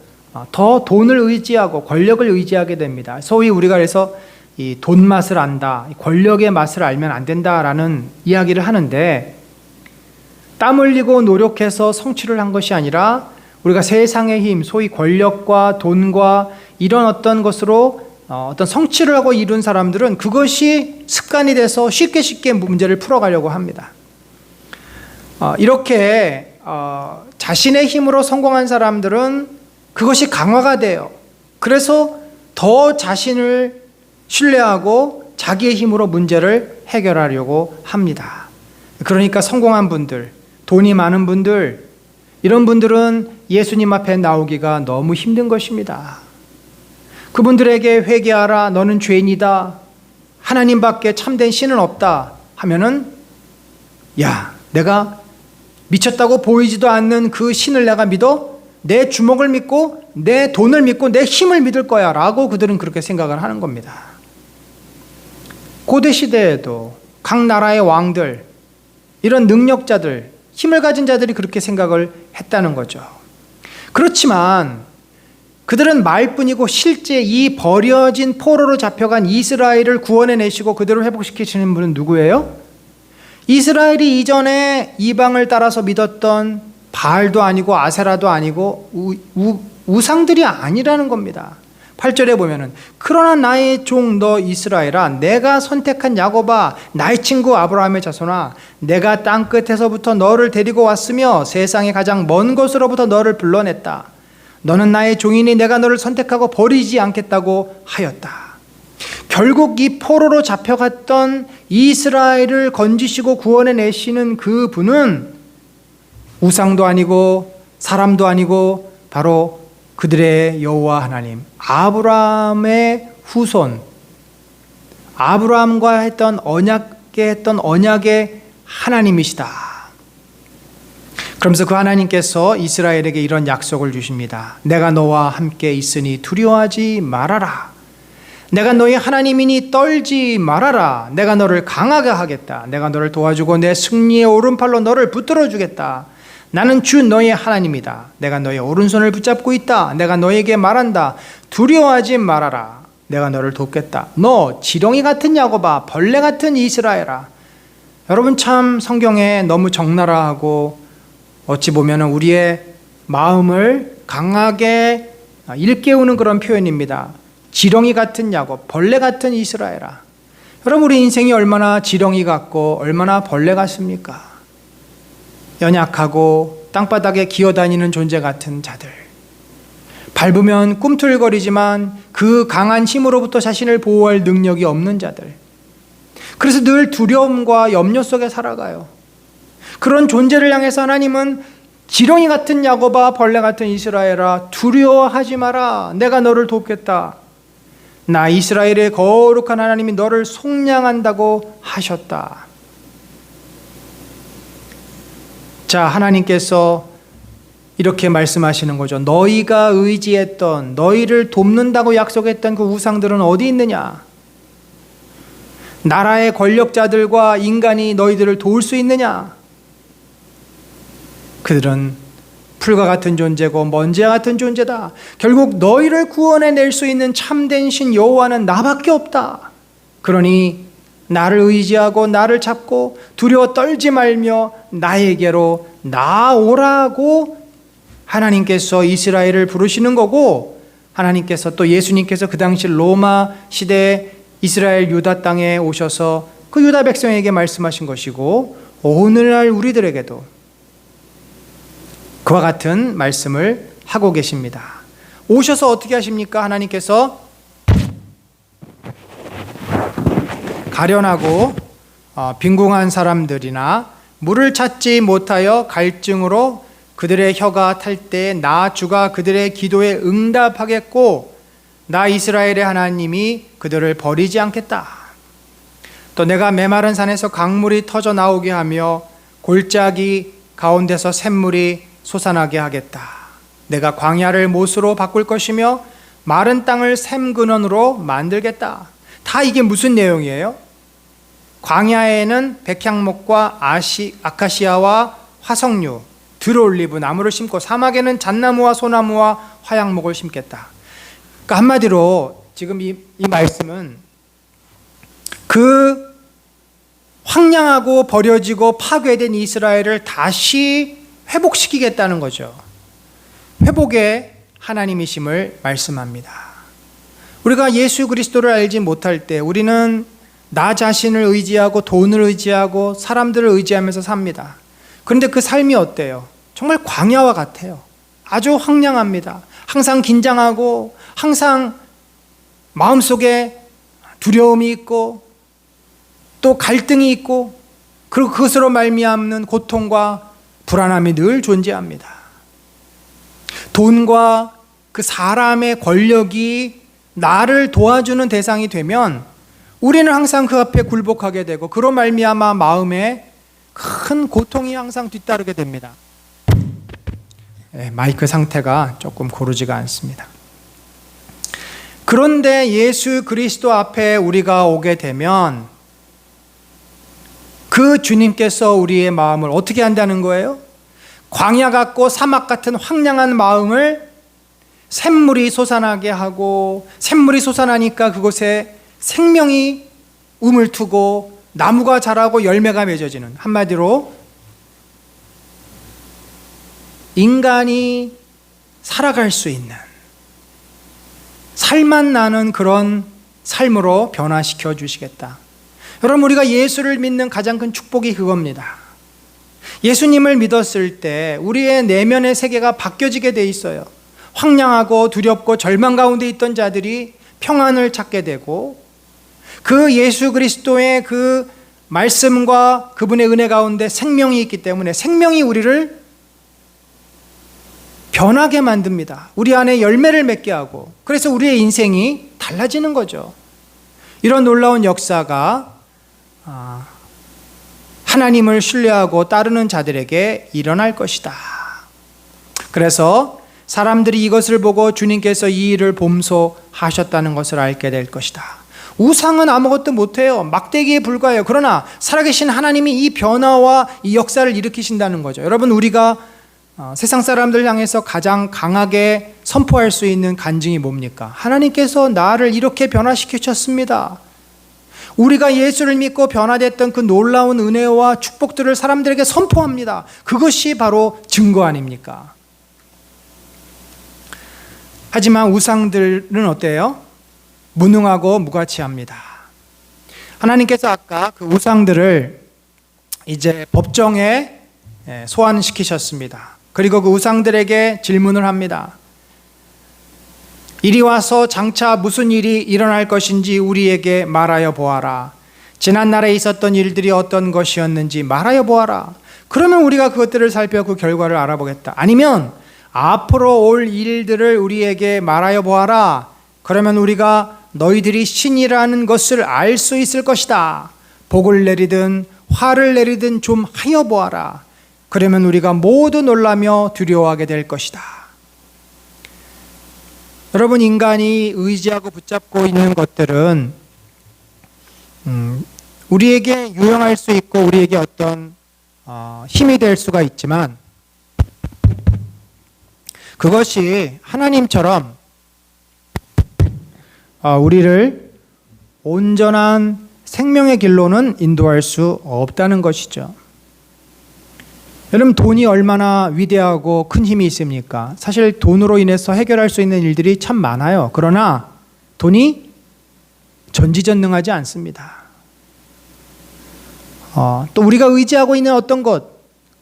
더 돈을 의지하고 권력을 의지하게 됩니다. 소위 우리가 그래서 이 돈 맛을 안다, 권력의 맛을 알면 안 된다라는 이야기를 하는데, 땀 흘리고 노력해서 성취를 한 것이 아니라 우리가 세상의 힘, 소위 권력과 돈과 이런 어떤 것으로 어떤 성취를 하고 이룬 사람들은 그것이 습관이 돼서 쉽게 문제를 풀어가려고 합니다. 이렇게 자신의 힘으로 성공한 사람들은 그것이 강화가 돼요. 그래서 더 자신을 신뢰하고 자기의 힘으로 문제를 해결하려고 합니다. 그러니까 성공한 분들, 돈이 많은 분들, 이런 분들은 예수님 앞에 나오기가 너무 힘든 것입니다. 그분들에게 회개하라, 너는 죄인이다, 하나님밖에 참된 신은 없다 하면은, 야, 내가 미쳤다고 보이지도 않는 그 신을 내가 믿어? 내 주먹을 믿고 내 돈을 믿고 내 힘을 믿을 거야 라고 그들은 그렇게 생각을 하는 겁니다. 고대 시대에도 각 나라의 왕들, 이런 능력자들, 힘을 가진 자들이 그렇게 생각을 했다는 거죠. 그렇지만 그들은 말뿐이고 실제 이 버려진 포로로 잡혀간 이스라엘을 구원해내시고 그들을 회복시키시는 분은 누구예요? 이스라엘이 이전에 이방을 따라서 믿었던 바알도 아니고 아세라도 아니고 우상들이 아니라는 겁니다. 8절에 보면은 그러나 나의 종 너 이스라엘아, 내가 선택한 야곱아, 나의 친구 아브라함의 자손아, 내가 땅 끝에서부터 너를 데리고 왔으며 세상의 가장 먼 곳으로부터 너를 불러냈다. 너는 나의 종이니 내가 너를 선택하고 버리지 않겠다고 하였다. 결국 이 포로로 잡혀갔던 이스라엘을 건지시고 구원해내시는 그 분은 우상도 아니고 사람도 아니고 바로 그들의 여호와 하나님, 아브라함의 후손, 아브라함과 했던 언약의 하나님이시다. 그러면서 그 하나님께서 이스라엘에게 이런 약속을 주십니다. 내가 너와 함께 있으니 두려워하지 말아라. 내가 너의 하나님이니 떨지 말아라. 내가 너를 강하게 하겠다. 내가 너를 도와주고 내 승리의 오른팔로 너를 붙들어 주겠다. 나는 주 너의 하나님이다. 내가 너의 오른손을 붙잡고 있다. 내가 너에게 말한다. 두려워하지 말아라. 내가 너를 돕겠다. 너 지렁이 같은 야곱아, 벌레 같은 이스라엘아. 여러분, 참 성경에 너무 적나라하고 어찌 보면 우리의 마음을 강하게 일깨우는 그런 표현입니다. 지렁이 같은 야곱, 벌레 같은 이스라엘아. 여러분, 우리 인생이 얼마나 지렁이 같고 얼마나 벌레 같습니까? 연약하고 땅바닥에 기어다니는 존재 같은 자들, 밟으면 꿈틀거리지만 그 강한 힘으로부터 자신을 보호할 능력이 없는 자들, 그래서 늘 두려움과 염려 속에 살아가요. 그런 존재를 향해서 하나님은 지렁이 같은 야곱아, 벌레 같은 이스라엘아, 두려워하지 마라. 내가 너를 돕겠다. 나 이스라엘의 거룩한 하나님이 너를 속량한다고 하셨다. 자, 하나님께서 이렇게 말씀하시는 거죠. 너희가 의지했던, 너희를 돕는다고 약속했던 그 우상들은 어디 있느냐? 나라의 권력자들과 인간이 너희들을 도울 수 있느냐? 그들은 풀과 같은 존재고 먼지와 같은 존재다. 결국 너희를 구원해낼 수 있는 참된 신 여호와는 나밖에 없다. 그러니 나를 의지하고 나를 잡고 두려워 떨지 말며 나에게로 나오라고 하나님께서 이스라엘을 부르시는 거고, 하나님께서 또 예수님께서 그 당시 로마 시대에 이스라엘 유다 땅에 오셔서 그 유다 백성에게 말씀하신 것이고, 오늘날 우리들에게도 그와 같은 말씀을 하고 계십니다. 오셔서 어떻게 하십니까? 하나님께서 가련하고 빈궁한 사람들이나 물을 찾지 못하여 갈증으로 그들의 혀가 탈 때 나 주가 그들의 기도에 응답하겠고 나 이스라엘의 하나님이 그들을 버리지 않겠다. 또 내가 메마른 산에서 강물이 터져 나오게 하며 골짜기 가운데서 샘물이 솟아나게 하겠다. 내가 광야를 못으로 바꿀 것이며 마른 땅을 샘근원으로 만들겠다. 다 이게 무슨 내용이에요? 광야에는 백향목과 아카시아와 화석류, 들올리브 나무를 심고 사막에는 잣나무와 소나무와 화약목을 심겠다. 그러니까 한마디로 지금 이 말씀은 그 황량하고 버려지고 파괴된 이스라엘을 다시 회복시키겠다는 거죠. 회복의 하나님이심을 말씀합니다. 우리가 예수 그리스도를 알지 못할 때 우리는 나 자신을 의지하고 돈을 의지하고 사람들을 의지하면서 삽니다. 그런데 그 삶이 어때요? 정말 광야와 같아요. 아주 황량합니다. 항상 긴장하고 항상 마음속에 두려움이 있고 또 갈등이 있고 그리고 그것으로 말미암는 고통과 불안함이 늘 존재합니다. 돈과 그 사람의 권력이 나를 도와주는 대상이 되면 우리는 항상 그 앞에 굴복하게 되고 그로 말미암아 마음에 큰 고통이 항상 뒤따르게 됩니다. 마이크 상태가 조금 고르지가 않습니다. 그런데 예수 그리스도 앞에 우리가 오게 되면 그 주님께서 우리의 마음을 어떻게 한다는 거예요? 광야 같고 사막 같은 황량한 마음을 샘물이 솟아나게 하고, 샘물이 솟아나니까 그곳에 생명이 우물투고 나무가 자라고 열매가 맺어지는, 한마디로 인간이 살아갈 수 있는 살맛 나는 그런 삶으로 변화시켜 주시겠다. 여러분, 우리가 예수를 믿는 가장 큰 축복이 그겁니다. 예수님을 믿었을 때 우리의 내면의 세계가 바뀌어지게 돼 있어요. 황량하고 두렵고 절망 가운데 있던 자들이 평안을 찾게 되고, 그 예수 그리스도의 그 말씀과 그분의 은혜 가운데 생명이 있기 때문에 생명이 우리를 변하게 만듭니다. 우리 안에 열매를 맺게 하고, 그래서 우리의 인생이 달라지는 거죠. 이런 놀라운 역사가 하나님을 신뢰하고 따르는 자들에게 일어날 것이다. 그래서 사람들이 이것을 보고 주님께서 이 일을 범소하셨다는 것을 알게 될 것이다. 우상은 아무것도 못해요. 막대기에 불과해요. 그러나 살아계신 하나님이 이 변화와 이 역사를 일으키신다는 거죠. 여러분, 우리가 세상 사람들 향해서 가장 강하게 선포할 수 있는 간증이 뭡니까? 하나님께서 나를 이렇게 변화시키셨습니다. 우리가 예수를 믿고 변화됐던 그 놀라운 은혜와 축복들을 사람들에게 선포합니다. 그것이 바로 증거 아닙니까? 하지만 우상들은 어때요? 무능하고 무가치합니다. 하나님께서 아까 그 우상들을 이제 법정에 소환시키셨습니다. 그리고 그 우상들에게 질문을 합니다. 이리 와서 장차 무슨 일이 일어날 것인지 우리에게 말하여 보아라. 지난날에 있었던 일들이 어떤 것이었는지 말하여 보아라. 그러면 우리가 그것들을 살펴 그 결과를 알아보겠다. 아니면 앞으로 올 일들을 우리에게 말하여 보아라. 그러면 우리가 너희들이 신이라는 것을 알 수 있을 것이다. 복을 내리든 화를 내리든 좀 하여 보아라. 그러면 우리가 모두 놀라며 두려워하게 될 것이다. 여러분, 인간이 의지하고 붙잡고 있는 것들은 우리에게 유용할 수 있고 우리에게 어떤 힘이 될 수가 있지만 그것이 하나님처럼 우리를 온전한 생명의 길로는 인도할 수 없다는 것이죠. 여러분, 돈이 얼마나 위대하고 큰 힘이 있습니까? 사실 돈으로 인해서 해결할 수 있는 일들이 참 많아요. 그러나 돈이 전지전능하지 않습니다. 또 우리가 의지하고 있는 어떤 것,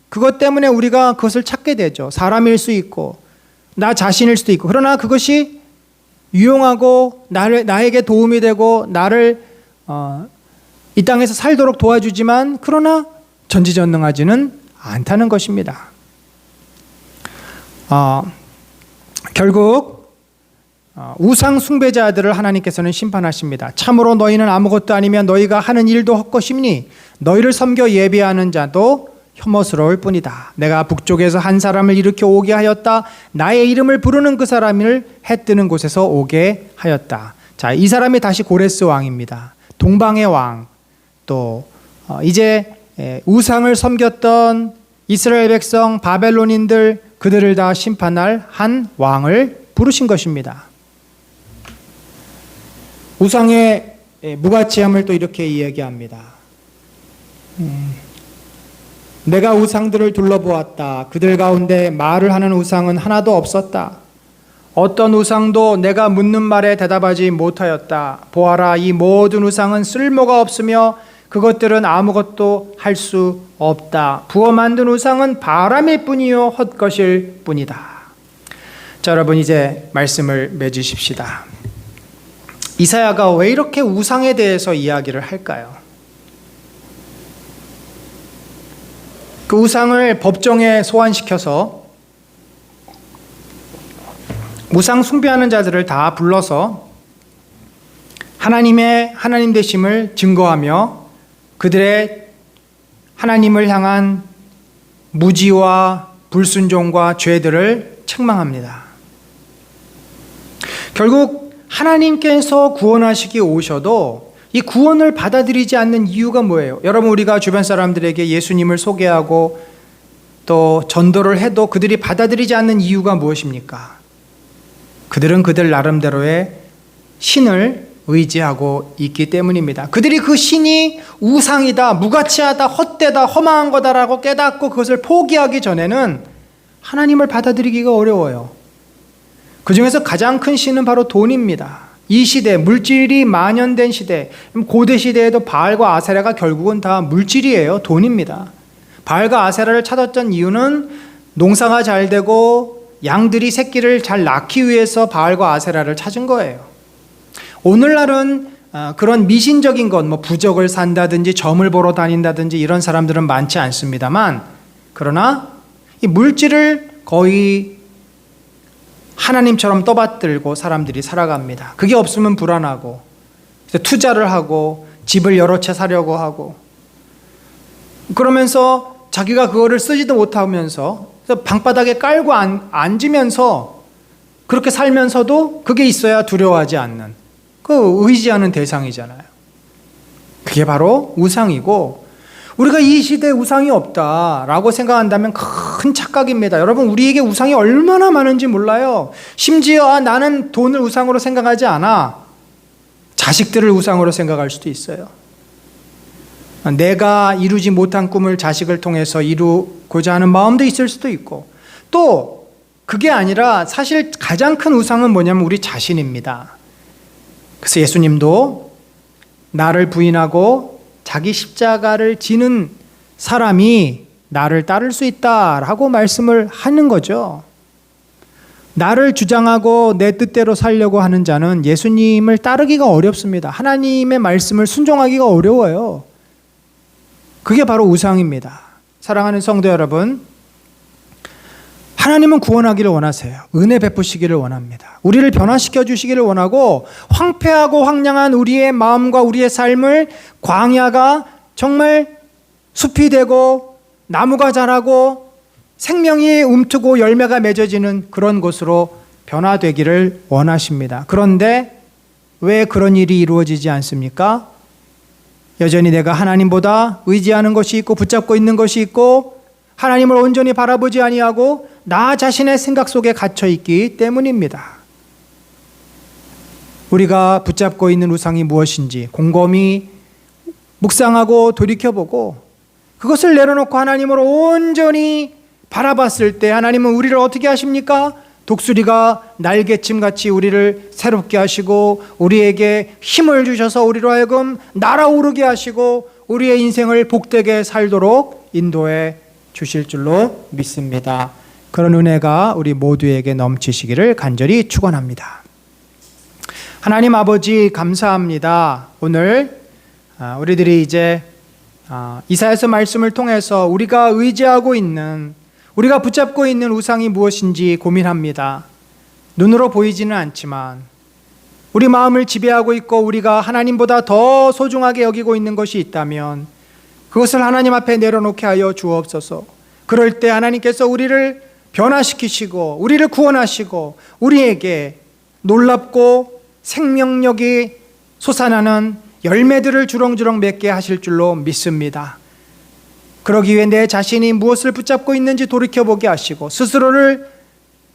그것 때문에 우리가 그것을 찾게 되죠. 사람일 수 있고 나 자신일 수도 있고. 그러나 그것이 유용하고 나에게 도움이 되고 나를 이 땅에서 살도록 도와주지만 그러나 전지전능하지는 않다는 것입니다. 결국 우상 숭배자들을 하나님께서는 심판하십니다. 참으로 너희는 아무것도 아니면 너희가 하는 일도 헛것이니 너희를 섬겨 예배하는 자도 혐오스러울 뿐이다. 내가 북쪽에서 한 사람을 일으켜 오게 하였다. 나의 이름을 부르는 그 사람을 해 뜨는 곳에서 오게 하였다. 자, 이 사람이 다시 고레스 왕입니다. 동방의 왕. 또 이제 우상을 섬겼던 이스라엘 백성 바벨론인들, 그들을 다 심판할 한 왕을 부르신 것입니다. 우상의 무가치함을 또 이렇게 이야기합니다. 내가 우상들을 둘러보았다. 그들 가운데 말을 하는 우상은 하나도 없었다. 어떤 우상도 내가 묻는 말에 대답하지 못하였다. 보아라, 이 모든 우상은 쓸모가 없으며 그것들은 아무것도 할 수 없다. 부어 만든 우상은 바람일 뿐이요 헛것일 뿐이다. 자, 여러분, 이제 말씀을 맺으십시다. 이사야가 왜 이렇게 우상에 대해서 이야기를 할까요? 그 우상을 법정에 소환시켜서 우상 숭배하는 자들을 다 불러서 하나님의 하나님 되심을 증거하며 그들의 하나님을 향한 무지와 불순종과 죄들을 책망합니다. 결국 하나님께서 구원하시기 오셔도 이 구원을 받아들이지 않는 이유가 뭐예요? 여러분, 우리가 주변 사람들에게 예수님을 소개하고 또 전도를 해도 그들이 받아들이지 않는 이유가 무엇입니까? 그들은 그들 나름대로의 신을 의지하고 있기 때문입니다. 그들이 그 신이 우상이다, 무가치하다, 헛되다, 허망한 거다라고 깨닫고 그것을 포기하기 전에는 하나님을 받아들이기가 어려워요. 그 중에서 가장 큰 신은 바로 돈입니다. 이 시대, 물질이 만연된 시대, 고대 시대에도 바알과 아세라가 결국은 다 물질이에요. 돈입니다. 바알과 아세라를 찾았던 이유는 농사가 잘 되고 양들이 새끼를 잘 낳기 위해서 바알과 아세라를 찾은 거예요. 오늘날은 그런 미신적인 것, 부적을 산다든지 점을 보러 다닌다든지 이런 사람들은 많지 않습니다만, 그러나 이 물질을 거의 하나님처럼 떠받들고 사람들이 살아갑니다. 그게 없으면 불안하고 투자를 하고 집을 여러 채 사려고 하고, 그러면서 자기가 그거를 쓰지도 못하면서 방바닥에 깔고 앉으면서 그렇게 살면서도 그게 있어야 두려워하지 않는, 그 의지하는 대상이잖아요. 그게 바로 우상이고, 우리가 이 시대에 우상이 없다라고 생각한다면 큰 큰 착각입니다. 여러분, 우리에게 우상이 얼마나 많은지 몰라요. 심지어 나는 돈을 우상으로 생각하지 않아. 자식들을 우상으로 생각할 수도 있어요. 내가 이루지 못한 꿈을 자식을 통해서 이루고자 하는 마음도 있을 수도 있고, 또 그게 아니라 사실 가장 큰 우상은 뭐냐면 우리 자신입니다. 그래서 예수님도 나를 부인하고 자기 십자가를 지는 사람이 나를 따를 수 있다라고 말씀을 하는 거죠. 나를 주장하고 내 뜻대로 살려고 하는 자는 예수님을 따르기가 어렵습니다. 하나님의 말씀을 순종하기가 어려워요. 그게 바로 우상입니다. 사랑하는 성도 여러분, 하나님은 구원하기를 원하세요. 은혜 베푸시기를 원합니다. 우리를 변화시켜 주시기를 원하고, 황폐하고 황량한 우리의 마음과 우리의 삶을 광야가 정말 숲이 되고 나무가 자라고 생명이 움트고 열매가 맺어지는 그런 곳으로 변화되기를 원하십니다. 그런데 왜 그런 일이 이루어지지 않습니까? 여전히 내가 하나님보다 의지하는 것이 있고 붙잡고 있는 것이 있고 하나님을 온전히 바라보지 아니하고 나 자신의 생각 속에 갇혀 있기 때문입니다. 우리가 붙잡고 있는 우상이 무엇인지 곰곰이 묵상하고 돌이켜보고 그것을 내려놓고 하나님을 온전히 바라봤을 때 하나님은 우리를 어떻게 하십니까? 독수리가 날개침같이 우리를 새롭게 하시고 우리에게 힘을 주셔서 우리로 하여금 날아오르게 하시고 우리의 인생을 복되게 살도록 인도해 주실 줄로 믿습니다. 그런 은혜가 우리 모두에게 넘치시기를 간절히 축원합니다. 하나님 아버지 감사합니다. 오늘 우리들이 이제 이사야서 말씀을 통해서 우리가 의지하고 있는, 우리가 붙잡고 있는 우상이 무엇인지 고민합니다. 눈으로 보이지는 않지만 우리 마음을 지배하고 있고 우리가 하나님보다 더 소중하게 여기고 있는 것이 있다면 그것을 하나님 앞에 내려놓게 하여 주옵소서. 그럴 때 하나님께서 우리를 변화시키시고 우리를 구원하시고 우리에게 놀랍고 생명력이 솟아나는 열매들을 주렁주렁 맺게 하실 줄로 믿습니다. 그러기 위해 내 자신이 무엇을 붙잡고 있는지 돌이켜보게 하시고 스스로를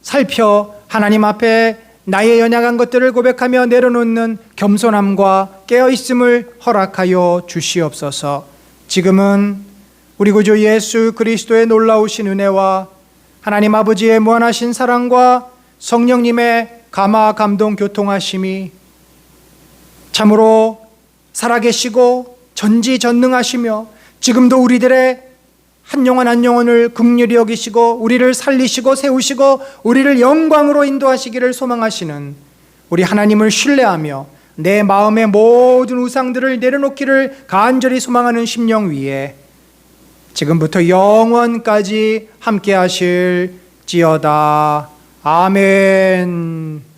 살펴 하나님 앞에 나의 연약한 것들을 고백하며 내려놓는 겸손함과 깨어있음을 허락하여 주시옵소서. 지금은 우리 구주 예수 그리스도의 놀라우신 은혜와 하나님 아버지의 무한하신 사랑과 성령님의 감화 감동 교통하심이 참으로 살아계시고 전지전능하시며 지금도 우리들의 한 영혼 한 영혼을 긍휼히 여기시고 우리를 살리시고 세우시고 우리를 영광으로 인도하시기를 소망하시는 우리 하나님을 신뢰하며 내 마음의 모든 우상들을 내려놓기를 간절히 소망하는 심령 위에 지금부터 영원까지 함께 하실지어다. 아멘.